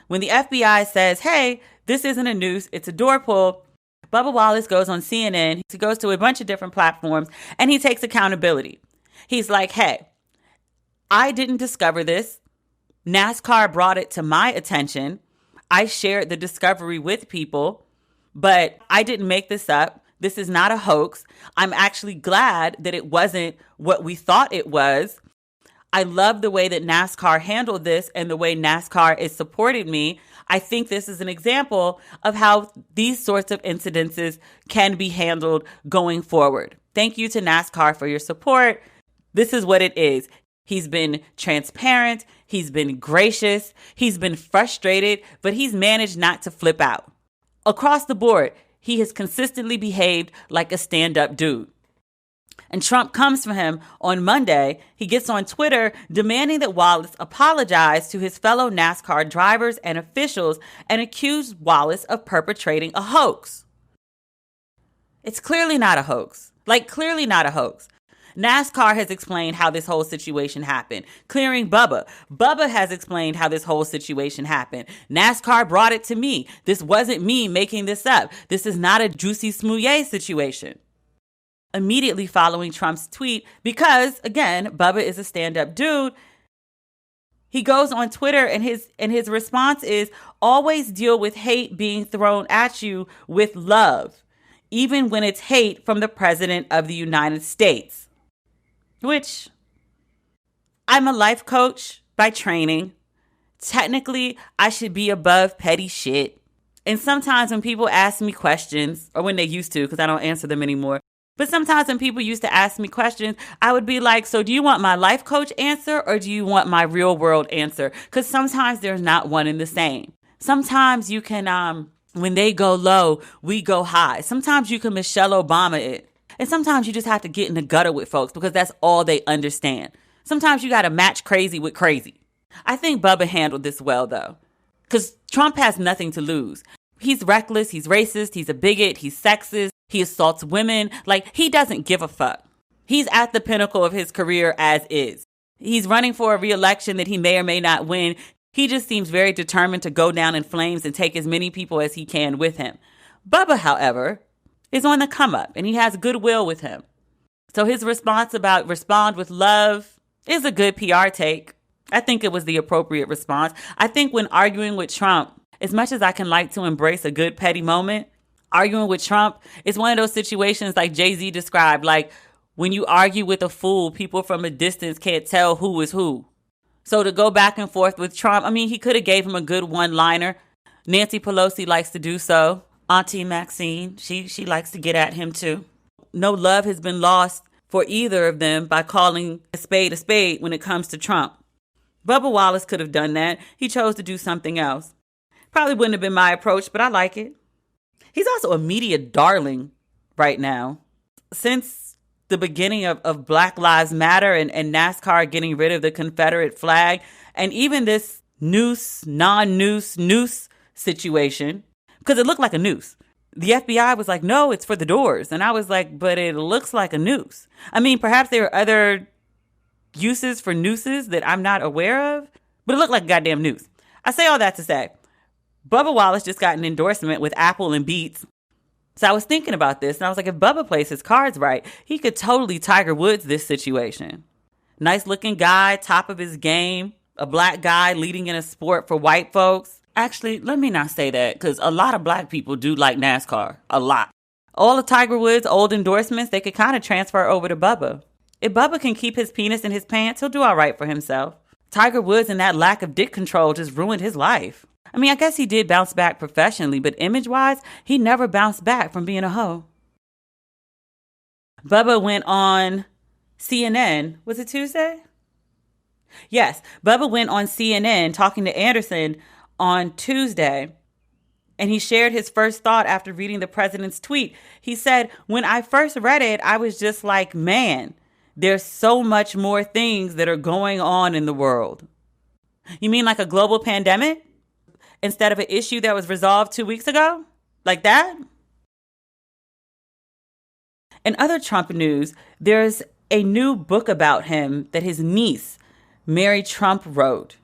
When the FBI says, hey, this isn't a noose, it's a door pull, Bubba Wallace goes on CNN. He goes to a bunch of different platforms, and he takes accountability. He's like, hey, I didn't discover this. NASCAR brought it to my attention. I shared the discovery with people. But I didn't make this up. This is not a hoax. I'm actually glad that it wasn't what we thought it was. I love the way that NASCAR handled this and the way NASCAR is supporting me. I think this is an example of how these sorts of incidences can be handled going forward. Thank you to NASCAR for your support. This is what it is. He's been transparent. He's been gracious. He's been frustrated, but he's managed not to flip out. Across the board, he has consistently behaved like a stand-up dude. And Trump comes for him on Monday. He gets on Twitter demanding that Wallace apologize to his fellow NASCAR drivers and officials and accused Wallace of perpetrating a hoax. It's clearly not a hoax. Clearly not a hoax. NASCAR has explained how this whole situation happened, clearing Bubba. Bubba has explained how this whole situation happened. NASCAR brought it to me. This wasn't me making this up. This is not a Juicy Smouye situation. Immediately following Trump's tweet, because, again, Bubba is a stand-up dude, he goes on Twitter and his response is, always deal with hate being thrown at you with love, even when it's hate from the President of the United States. Which, I'm a life coach by training. Technically, I should be above petty shit. And sometimes when people ask me questions, or when they used to, because I don't answer them anymore, But sometimes when people used to ask me questions, I would be like, so do you want my life coach answer or do you want my real world answer? Because sometimes there's not one and the same. Sometimes you can, when they go low, we go high. Sometimes you can Michelle Obama it. And sometimes you just have to get in the gutter with folks because that's all they understand. Sometimes you got to match crazy with crazy. I think Bubba handled this well, though, because Trump has nothing to lose. He's reckless. He's racist. He's a bigot. He's sexist. He assaults women. Like, he doesn't give a fuck. He's at the pinnacle of his career as is. He's running for a re-election that he may or may not win. He just seems very determined to go down in flames and take as many people as he can with him. Bubba, however, is on the come up and he has goodwill with him. So his response about respond with love is a good PR take. I think it was the appropriate response. I think when arguing with Trump, as much as I can like to embrace a good petty moment, arguing with Trump is one of those situations like Jay-Z described, like when you argue with a fool, people from a distance can't tell who is who. So to go back and forth with Trump, I mean, he could have gave him a good one-liner. Nancy Pelosi likes to do so. Auntie Maxine, she likes to get at him too. No love has been lost for either of them by calling a spade when it comes to Trump. Bubba Wallace could have done that. He chose to do something else. Probably wouldn't have been my approach, but I like it. He's also a media darling right now. Since the beginning of Black Lives Matter and NASCAR getting rid of the Confederate flag, and even this non-noose situation, because it looked like a noose. The FBI was like, no, it's for the doors. And I was like, but it looks like a noose. I mean, perhaps there are other uses for nooses that I'm not aware of, but it looked like a goddamn noose. I say all that to say, Bubba Wallace just got an endorsement with Apple and Beats. So I was thinking about this, and I was like, if Bubba plays his cards right, he could totally Tiger Woods this situation. Nice looking guy, top of his game, a black guy leading in a sport for white folks. Actually, let me not say that, because a lot of black people do like NASCAR. A lot. All of Tiger Woods' old endorsements, they could kind of transfer over to Bubba. If Bubba can keep his penis in his pants, he'll do all right for himself. Tiger Woods and that lack of dick control just ruined his life. I mean, I guess he did bounce back professionally, but image-wise, he never bounced back from being a hoe. Bubba went on CNN. Was it Tuesday? Yes, Bubba went on CNN talking to Anderson on Tuesday, and he shared his first thought after reading the president's tweet. He said, when I first read it, I was just like, man, there's so much more things that are going on in the world. You mean like a global pandemic? Instead of an issue that was resolved 2 weeks ago? Like that? In other Trump news, there's a new book about him that his niece, Mary Trump, wrote.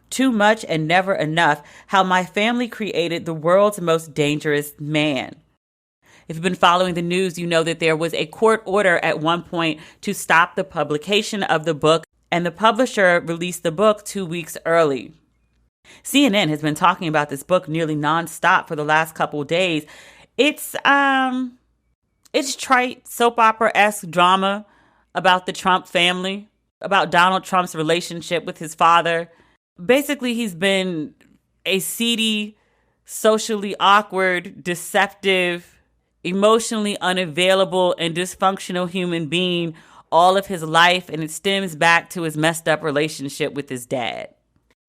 Too Much and Never Enough, How My Family Created the World's Most Dangerous Man. If you've been following the news, you know that there was a court order at one point to stop the publication of the book, and the publisher released the book 2 weeks early. CNN has been talking about this book nearly nonstop for the last couple of days. It's trite, soap opera-esque drama about the Trump family, about Donald Trump's relationship with his father. Basically, he's been a seedy, socially awkward, deceptive, emotionally unavailable, and dysfunctional human being all of his life, and it stems back to his messed up relationship with his dad.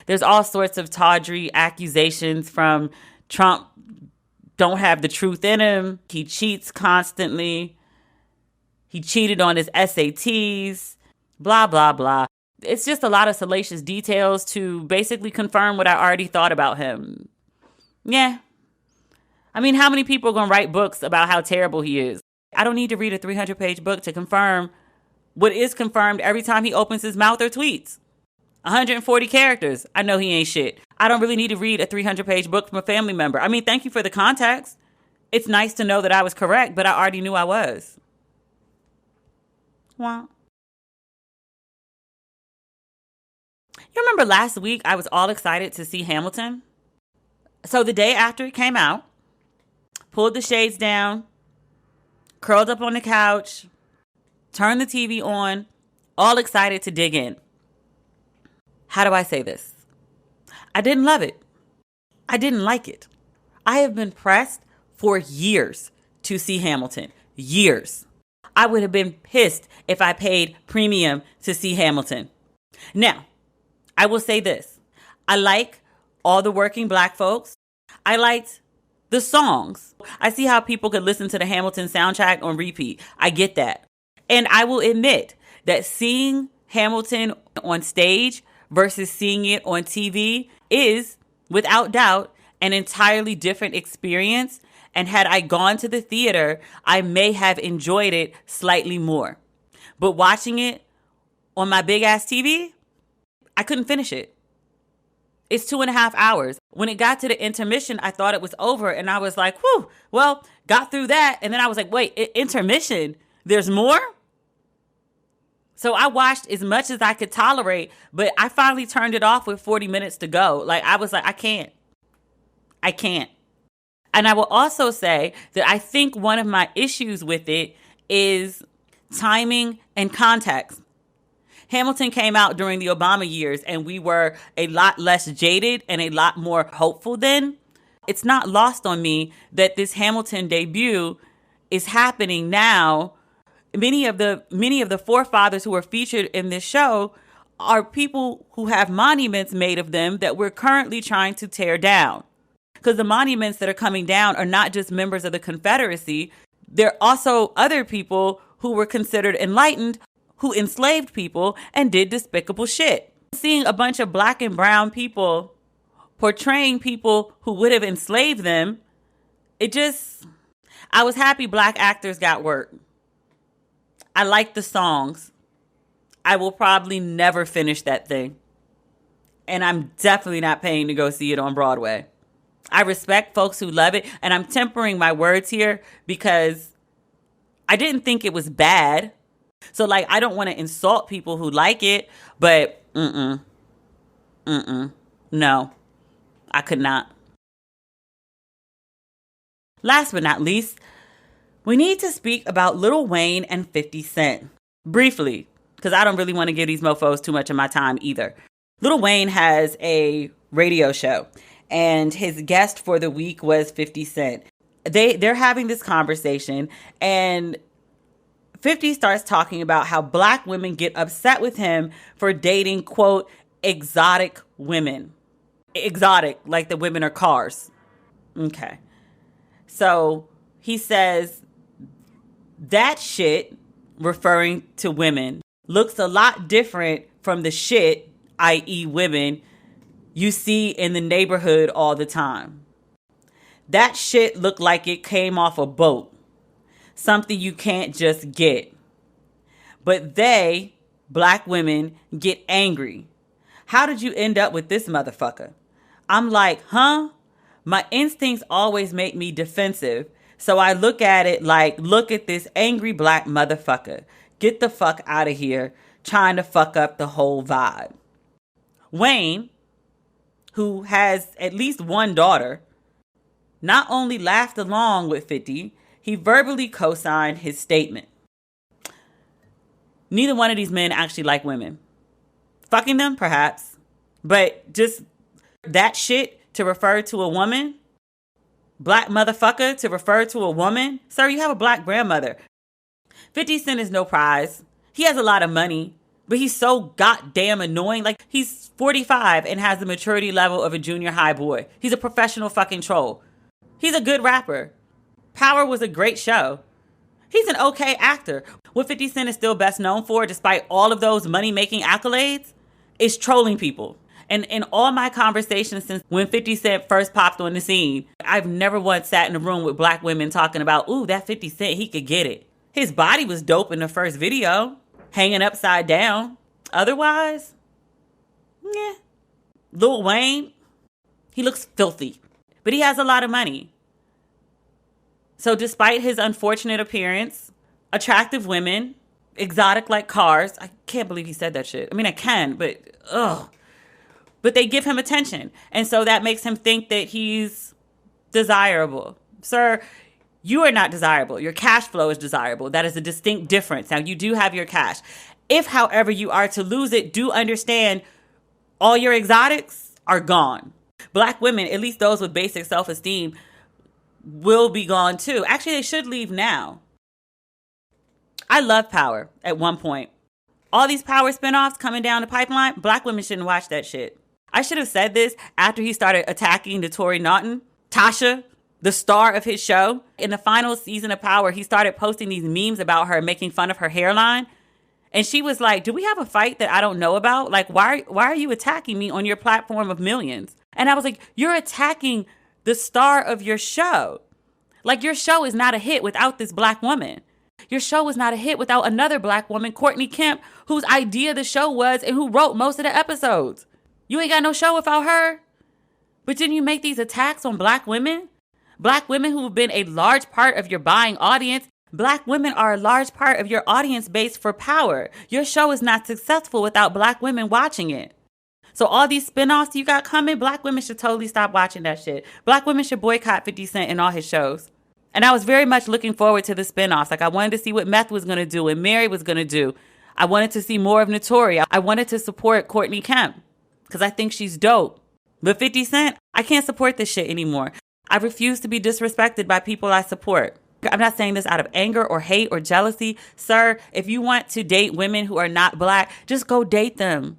There's all sorts of tawdry accusations from Trump don't have the truth in him. He cheats constantly. He cheated on his SATs, blah, blah, blah. It's just a lot of salacious details to basically confirm what I already thought about him. Yeah. I mean, how many people are going to write books about how terrible he is? I don't need to read a 300-page book to confirm what is confirmed every time he opens his mouth or tweets. 140 characters. I know he ain't shit. I don't really need to read a 300-page book from a family member. I mean, thank you for the context. It's nice to know that I was correct, but I already knew I was. Wow. You remember last week I was all excited to see Hamilton? So the day after it came out, pulled the shades down, curled up on the couch, turned the TV on, all excited to dig in. How do I say this? I didn't love it. I didn't like it. I have been pressed for years to see Hamilton. Years. I would have been pissed if I paid premium to see Hamilton. Now, I will say this. I like all the working black folks. I liked the songs. I see how people could listen to the Hamilton soundtrack on repeat. I get that. And I will admit that seeing Hamilton on stage versus seeing it on TV is, without doubt, an entirely different experience. And had I gone to the theater, I may have enjoyed it slightly more. But watching it on my big ass TV, I couldn't finish it. It's 2.5 hours. When it got to the intermission, I thought it was over. And I was like, whew, well, got through that. And then I was like, wait, intermission? There's more? So I watched as much as I could tolerate, but I finally turned it off with 40 minutes to go. Like, I was like, I can't. And I will also say that I think one of my issues with it is timing and context. Hamilton came out during the Obama years, and we were a lot less jaded and a lot more hopeful then. It's not lost on me that this Hamilton debut is happening now. Many of the forefathers who are featured in this show are people who have monuments made of them that we're currently trying to tear down. Because the monuments that are coming down are not just members of the Confederacy. They're also other people who were considered enlightened, who enslaved people and did despicable shit. Seeing a bunch of black and brown people portraying people who would have enslaved them, I was happy black actors got work. I like the songs. I will probably never finish that thing. And I'm definitely not paying to go see it on Broadway. I respect folks who love it. And I'm tempering my words here because I didn't think it was bad. So, like, I don't want to insult people who like it, but no, I could not. Last but not least, we need to speak about Lil Wayne and 50 Cent. Briefly, because I don't really want to give these mofos too much of my time either. Lil Wayne has a radio show, and his guest for the week was 50 Cent. They're having this conversation, and 50 starts talking about how black women get upset with him for dating, quote, exotic women. Exotic, like the women are cars. Okay. So he says that shit, referring to women, looks a lot different from the shit, i.e. women, you see in the neighborhood all the time. That shit looked like it came off a boat. Something you can't just get. But they, black women, get angry. How did you end up with this motherfucker? I'm like, huh? My instincts always make me defensive. So I look at it like, look at this angry black motherfucker. Get the fuck out of here, trying to fuck up the whole vibe. Wayne, who has at least one daughter, not only laughed along with 50, he verbally co-signed his statement. Neither one of these men actually like women. Fucking them, perhaps. But just that shit to refer to a woman, black motherfucker to refer to a woman. Sir, you have a black grandmother. 50 Cent is no prize. He has a lot of money, but he's so goddamn annoying. Like, he's 45 and has the maturity level of a junior high boy. He's a professional fucking troll. He's a good rapper. Power was a great show. He's an okay actor. What 50 Cent is still best known for, despite all of those money-making accolades, is trolling people. And in all my conversations since when 50 Cent first popped on the scene, I've never once sat in a room with black women talking about, ooh, that 50 Cent, he could get it. His body was dope in the first video, hanging upside down. Otherwise, yeah. Lil Wayne, he looks filthy, but he has a lot of money. So despite his unfortunate appearance, attractive women, exotic like cars, I can't believe he said that shit. I mean, I can, but ugh. But they give him attention. And so that makes him think that he's desirable. Sir, you are not desirable. Your cash flow is desirable. That is a distinct difference. Now, you do have your cash. If, however, you are to lose it, do understand all your exotics are gone. Black women, at least those with basic self-esteem, will be gone too. Actually, they should leave now. I love Power at one point. All these Power spinoffs coming down the pipeline, black women shouldn't watch that shit. I should have said this after he started attacking Tori Naughton, Tasha, the star of his show. In the final season of Power, he started posting these memes about her, making fun of her hairline. And she was like, do we have a fight that I don't know about? Like, why are you attacking me on your platform of millions? And I was like, you're attacking the star of your show. Like, your show is not a hit without this black woman. Your show was not a hit without another black woman, Courtney Kemp, whose idea the show was and who wrote most of the episodes. You ain't got no show without her. But didn't you make these attacks on black women? Black women who have been a large part of your buying audience. Black women are a large part of your audience base for Power. Your show is not successful without black women watching it. So all these spinoffs you got coming, black women should totally stop watching that shit. Black women should boycott 50 Cent and all his shows. And I was very much looking forward to the spinoffs. Like, I wanted to see what Meth was going to do and Mary was going to do. I wanted to see more of Notori. I wanted to support Courtney Kemp because I think she's dope. But 50 Cent, I can't support this shit anymore. I refuse to be disrespected by people I support. I'm not saying this out of anger or hate or jealousy. Sir, if you want to date women who are not black, just go date them.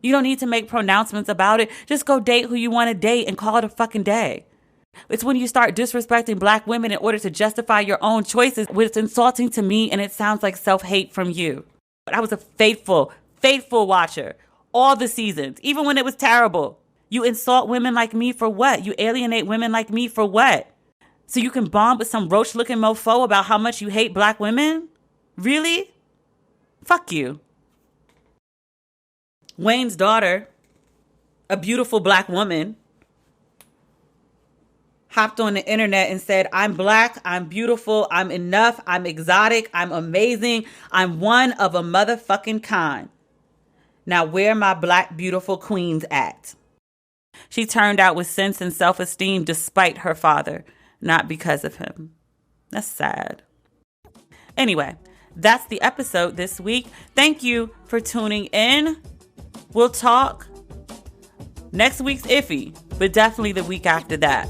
You don't need to make pronouncements about it. Just go date who you want to date and call it a fucking day. It's when you start disrespecting black women in order to justify your own choices, when it's insulting to me and it sounds like self-hate from you. But I was a faithful watcher all the seasons, even when it was terrible. You insult women like me for what? You alienate women like me for what? So you can bond with some roach-looking mofo about how much you hate black women? Really? Fuck you. Wayne's daughter, a beautiful black woman, hopped on the internet and said, I'm black, I'm beautiful, I'm enough, I'm exotic, I'm amazing, I'm one of a motherfucking kind. Now where my black beautiful queens at? She turned out with sense and self-esteem despite her father, not because of him. That's sad. Anyway, that's the episode this week. Thank you for tuning in. We'll talk next week's iffy, but definitely the week after that.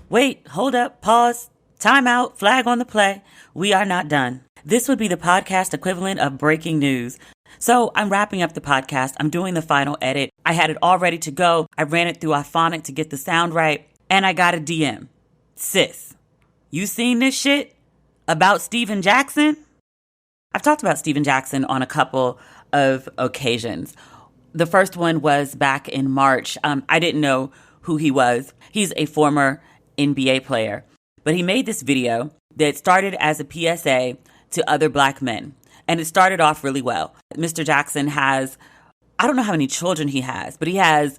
Wait, hold up, pause, time out, flag on the play. We are not done. This would be the podcast equivalent of breaking news. So I'm wrapping up the podcast. I'm doing the final edit. I had it all ready to go. I ran it through iPhonic to get the sound right. And I got a DM. Sis, you seen this shit about Steven Jackson? I've talked about Steven Jackson on a couple of occasions. The first one was back in March. I didn't know who he was. He's a former NBA player. But he made this video that started as a PSA to other black men. And it started off really well. Mr. Jackson has, I don't know how many children he has, but he has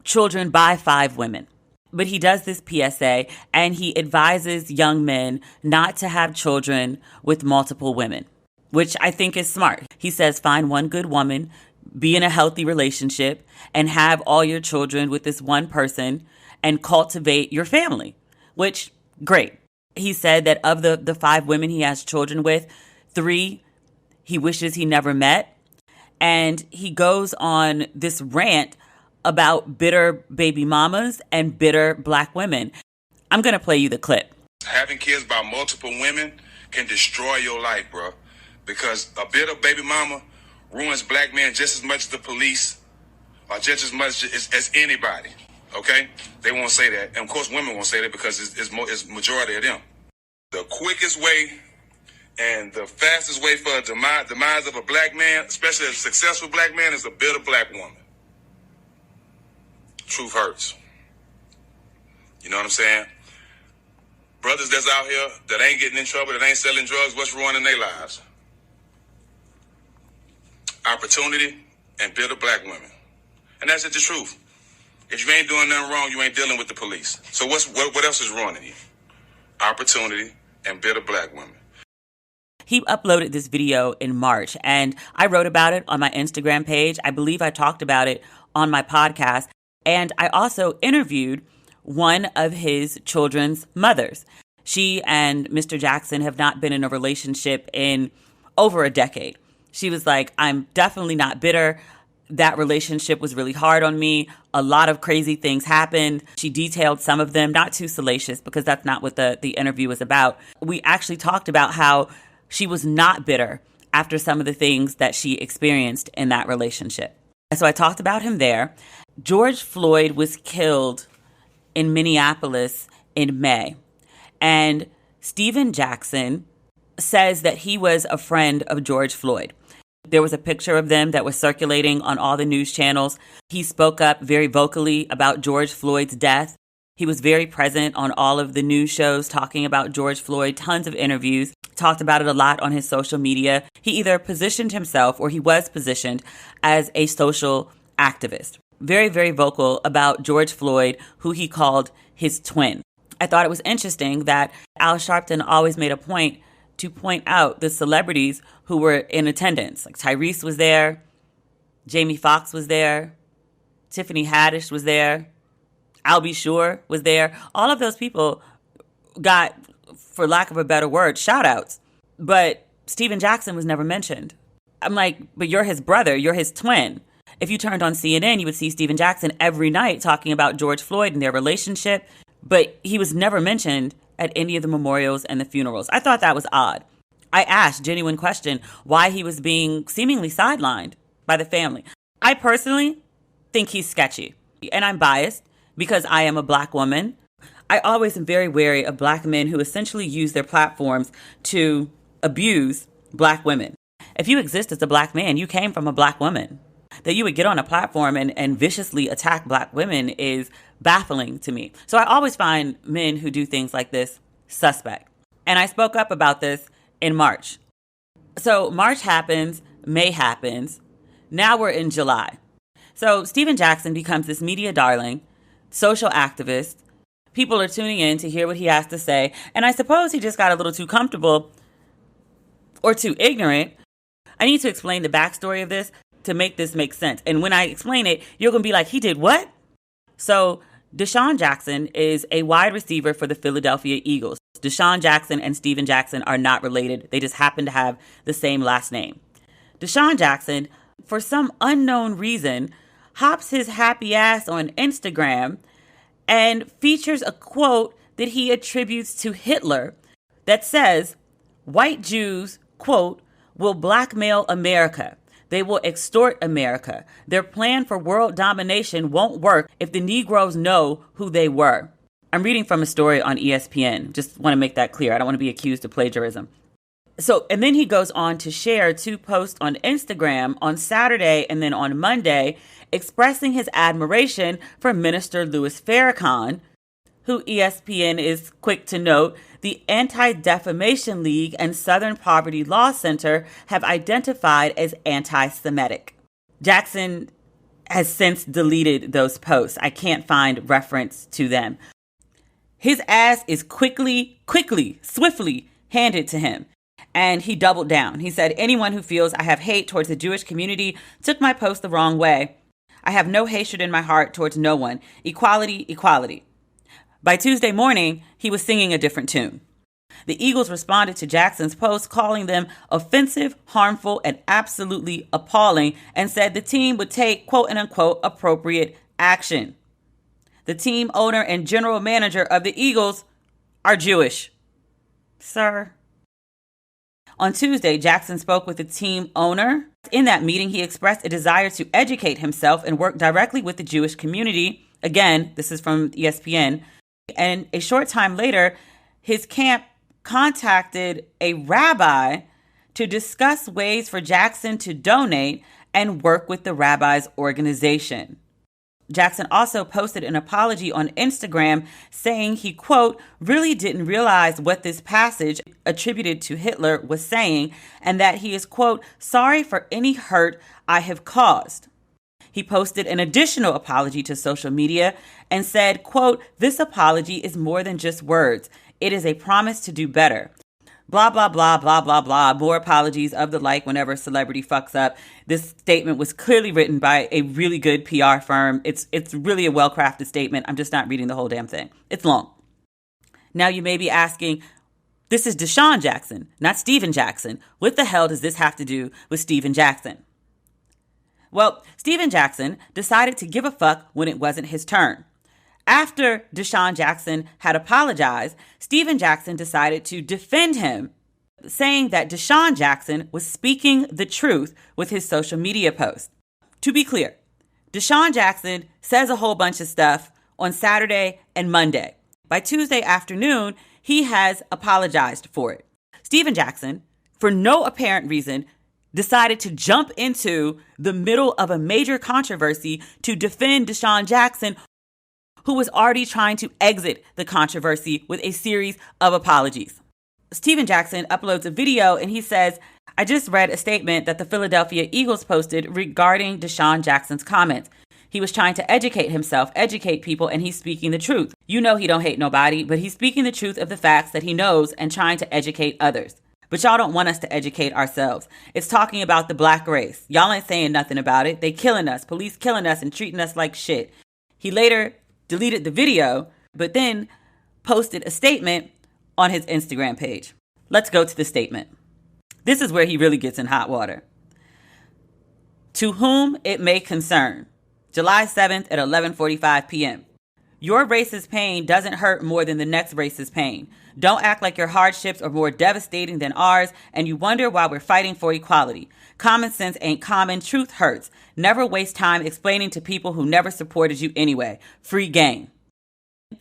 children by 5 women. But he does this PSA and he advises young men not to have children with multiple women, which I think is smart. He says, find one good woman, be in a healthy relationship, and have all your children with this one person and cultivate your family, which, great. He said that of the 5 women he has children with, 3 he wishes he never met. And he goes on this rant about bitter baby mamas and bitter black women. I'm going to play you the clip. Having kids by multiple women can destroy your life, bro. Because a bitter baby mama ruins black men just as much as the police or just as much as anybody. Okay? They won't say that. And of course, women won't say that because it's majority of them. The quickest way and the fastest way for a demise of a black man, especially a successful black man, is a bitter black woman. Truth hurts. You know what I'm saying? Brothers that's out here that ain't getting in trouble, that ain't selling drugs, what's ruining their lives? Opportunity and bitter black women. And that's just the truth. If you ain't doing nothing wrong, you ain't dealing with the police. So what else is ruining you? Opportunity and bitter black women. He uploaded this video in March, and I wrote about it on my Instagram page. I believe I talked about it on my podcast. And I also interviewed one of his children's mothers. She and Mr. Jackson have not been in a relationship in over a decade. She was like, I'm definitely not bitter. That relationship was really hard on me. A lot of crazy things happened. She detailed some of them, not too salacious because that's not what the interview was about. We actually talked about how she was not bitter after some of the things that she experienced in that relationship. And so I talked about him there. George Floyd was killed in Minneapolis in May. And Stephen Jackson says that he was a friend of George Floyd. There was a picture of them that was circulating on all the news channels. He spoke up very vocally about George Floyd's death. He was very present on all of the news shows talking about George Floyd, tons of interviews, talked about it a lot on his social media. He either positioned himself or he was positioned as a social activist. Very, very vocal about George Floyd, who he called his twin. I thought it was interesting that Al Sharpton always made a point to point out the celebrities who were in attendance. Like Tyrese was there, Jamie Foxx was there, Tiffany Haddish was there, I'll Be Sure was there. All of those people got, for lack of a better word, shout outs. But Stephen Jackson was never mentioned. I'm like, but you're his brother, you're his twin. If you turned on CNN, you would see Stephen Jackson every night talking about George Floyd and their relationship, but he was never mentioned at any of the memorials and the funerals. I thought that was odd. I asked, genuine question, why he was being seemingly sidelined by the family. I personally think he's sketchy, and I'm biased because I am a Black woman. I always am very wary of Black men who essentially use their platforms to abuse Black women. If you exist as a Black man, you came from a Black woman. That you would get on a platform and viciously attack Black women is baffling to me. So I always find men who do things like this suspect. And I spoke up about this in March. So March happens, May happens. Now we're in July. So Stephen Jackson becomes this media darling, social activist. People are tuning in to hear what he has to say. And I suppose he just got a little too comfortable or too ignorant. I need to explain the backstory of this to make this make sense. And when I explain it, you're going to be like, he did what? So Deshaun Jackson is a wide receiver for the Philadelphia Eagles. Deshaun Jackson and Stephen Jackson are not related. They just happen to have the same last name. Deshaun Jackson, for some unknown reason, hops his happy ass on Instagram and features a quote that he attributes to Hitler that says, white Jews, quote, will blackmail America. They will extort America. Their plan for world domination won't work if the Negroes know who they were. I'm reading from a story on ESPN. Just want to make that clear. I don't want to be accused of plagiarism. So, and then he goes on to share 2 posts on Instagram on Saturday and then on Monday, expressing his admiration for Minister Louis Farrakhan, who ESPN is quick to note the Anti-Defamation League and Southern Poverty Law Center have identified as anti-Semitic. Jackson has since deleted those posts. I can't find reference to them. His ass is swiftly handed to him. And he doubled down. He said, anyone who feels I have hate towards the Jewish community took my post the wrong way. I have no hatred in my heart towards no one. Equality, equality. By Tuesday morning, he was singing a different tune. The Eagles responded to Jackson's post, calling them offensive, harmful, and absolutely appalling, and said the team would take, quote and unquote, appropriate action. The team owner and general manager of the Eagles are Jewish. Sir. On Tuesday, Jackson spoke with the team owner. In that meeting, he expressed a desire to educate himself and work directly with the Jewish community. Again, this is from ESPN. And a short time later, his camp contacted a rabbi to discuss ways for Jackson to donate and work with the rabbi's organization. Jackson also posted an apology on Instagram saying he, quote, really didn't realize what this passage attributed to Hitler was saying, and that he is, quote, sorry for any hurt I have caused. He posted an additional apology to social media and said, quote, this apology is more than just words. It is a promise to do better. Blah, blah, blah, blah, blah, blah. More apologies of the like whenever a celebrity fucks up. This statement was clearly written by a really good PR firm. It's really a well-crafted statement. I'm just not reading the whole damn thing. It's long. Now you may be asking, this is Deshaun Jackson, not Stephen Jackson. What the hell does this have to do with Stephen Jackson? Well, Stephen Jackson decided to give a fuck when it wasn't his turn. After Deshaun Jackson had apologized, Stephen Jackson decided to defend him saying that Deshaun Jackson was speaking the truth with his social media post. To be clear, Deshaun Jackson says a whole bunch of stuff on Saturday and Monday. By Tuesday afternoon, he has apologized for it. Stephen Jackson, for no apparent reason, decided to jump into the middle of a major controversy to defend Deshaun Jackson, who was already trying to exit the controversy with a series of apologies. Stephen Jackson uploads a video and he says, "I just read a statement that the Philadelphia Eagles posted regarding Deshaun Jackson's comments. He was trying to educate himself, educate people, and he's speaking the truth. You know he don't hate nobody, but he's speaking the truth of the facts that he knows and trying to educate others. But y'all don't want us to educate ourselves. It's talking about the black race. Y'all ain't saying nothing about it. They killing us, police killing us and treating us like shit." He later deleted the video, but then posted a statement on his Instagram page. Let's go to the statement. This is where he really gets in hot water. "To whom it may concern, July 7th at 11:45 p.m. Your racist pain doesn't hurt more than the next racist pain. Don't act like your hardships are more devastating than ours and you wonder why we're fighting for equality. Common sense ain't common. Truth hurts. Never waste time explaining to people who never supported you anyway. Free game."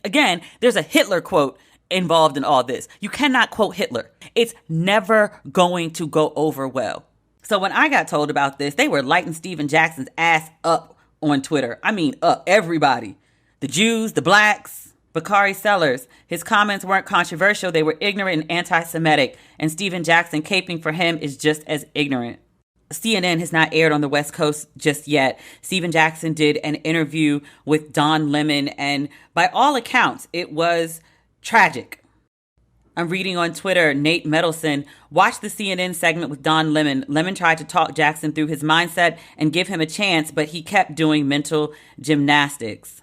Again, there's a Hitler quote involved in all this. You cannot quote Hitler. It's never going to go over well. So when I got told about this, they were lighting Stephen Jackson's ass up on Twitter. I mean up, everybody. The Jews, the blacks, Bakari Sellers. His comments weren't controversial. They were ignorant and anti-Semitic. And Stephen Jackson caping for him is just as ignorant. CNN has not aired on the West Coast just yet. Stephen Jackson did an interview with Don Lemon, and by all accounts, it was tragic. I'm reading on Twitter, Nate Medelson watched the CNN segment with Don Lemon. Lemon tried to talk Jackson through his mindset and give him a chance, but he kept doing mental gymnastics.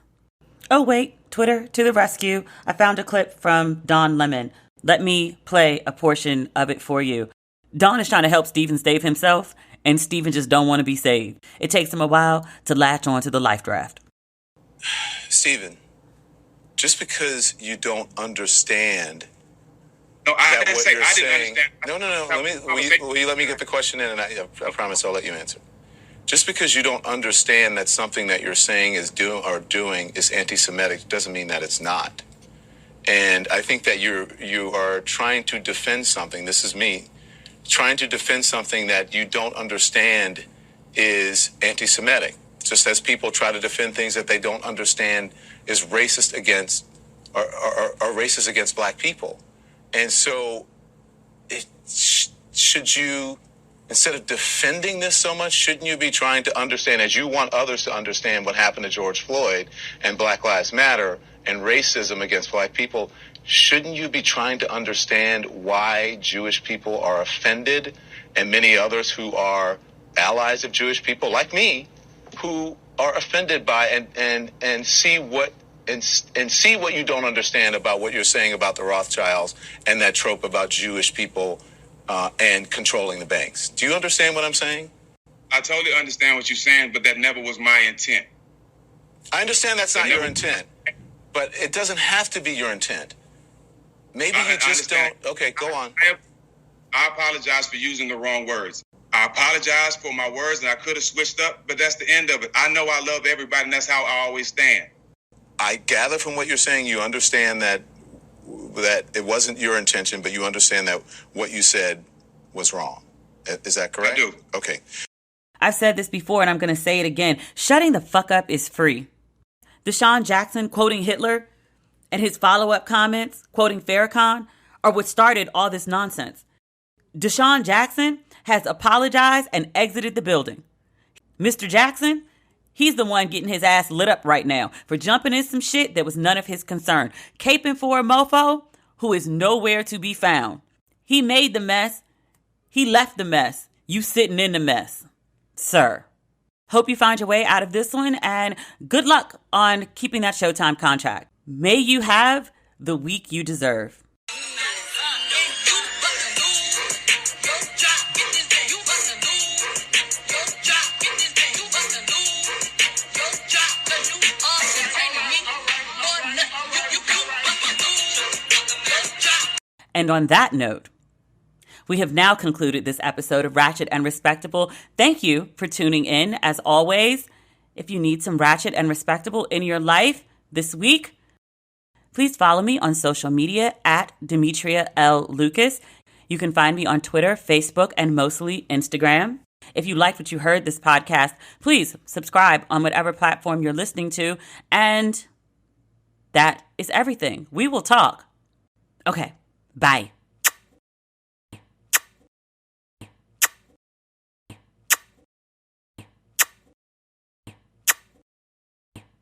Oh, wait, Twitter to the rescue. I found a clip from Don Lemon. Let me play a portion of it for you. Don is trying to help Stephen save himself, and Stephen just don't want to be saved. It takes him a while to latch on to the life draft. Stephen, just because you don't understand. No, I didn't say I didn't understand. No. Will you let me get the question in, and I promise I'll let you answer. Just because you don't understand that something that you're saying is doing is anti-Semitic doesn't mean that it's not. And I think that you are trying to defend something. This is me trying to defend something that you don't understand is anti-Semitic. Just as people try to defend things that they don't understand is racist against or racist against black people. And so should you, instead of defending this so much, shouldn't you be trying to understand, as you want others to understand what happened to George Floyd and Black Lives Matter and racism against black people, shouldn't you be trying to understand why Jewish people are offended and many others who are allies of Jewish people like me who are offended by and see what see what you don't understand about what you're saying about the Rothschilds and that trope about Jewish people and controlling the banks. Do you understand what I'm saying? I totally understand what you're saying, but that never was my intent. I understand that's not your intent, but it doesn't have to be your intent. Maybe you just don't. Okay, go on. I apologize for using the wrong words. I apologize for my words, and I could have switched up, but that's the end of it. I know I love everybody, and that's how I always stand. I gather from what you're saying, you understand that it wasn't your intention, but you understand that what you said was wrong. Is that correct? I do. Okay. I've said this before, and I'm going to say it again. Shutting the fuck up is free. Deshaun Jackson quoting Hitler and his follow-up comments quoting Farrakhan are what started all this nonsense. Deshaun Jackson has apologized and exited the building. Mr. Jackson, he's the one getting his ass lit up right now for jumping in some shit that was none of his concern. Caping for a mofo who is nowhere to be found. He made the mess. He left the mess. You sitting in the mess, sir. Hope you find your way out of this one, and good luck on keeping that Showtime contract. May you have the week you deserve. And on that note, We have now concluded this episode of Ratchet and Respectable. Thank you for tuning in. As always, if you need some Ratchet and Respectable in your life this week, please follow me on social media at Demetria L. Lucas. You can find me on Twitter, Facebook, and mostly Instagram. If you like what you heard this podcast, please subscribe on whatever platform you're listening to. And that is everything. We will talk. Okay, bye.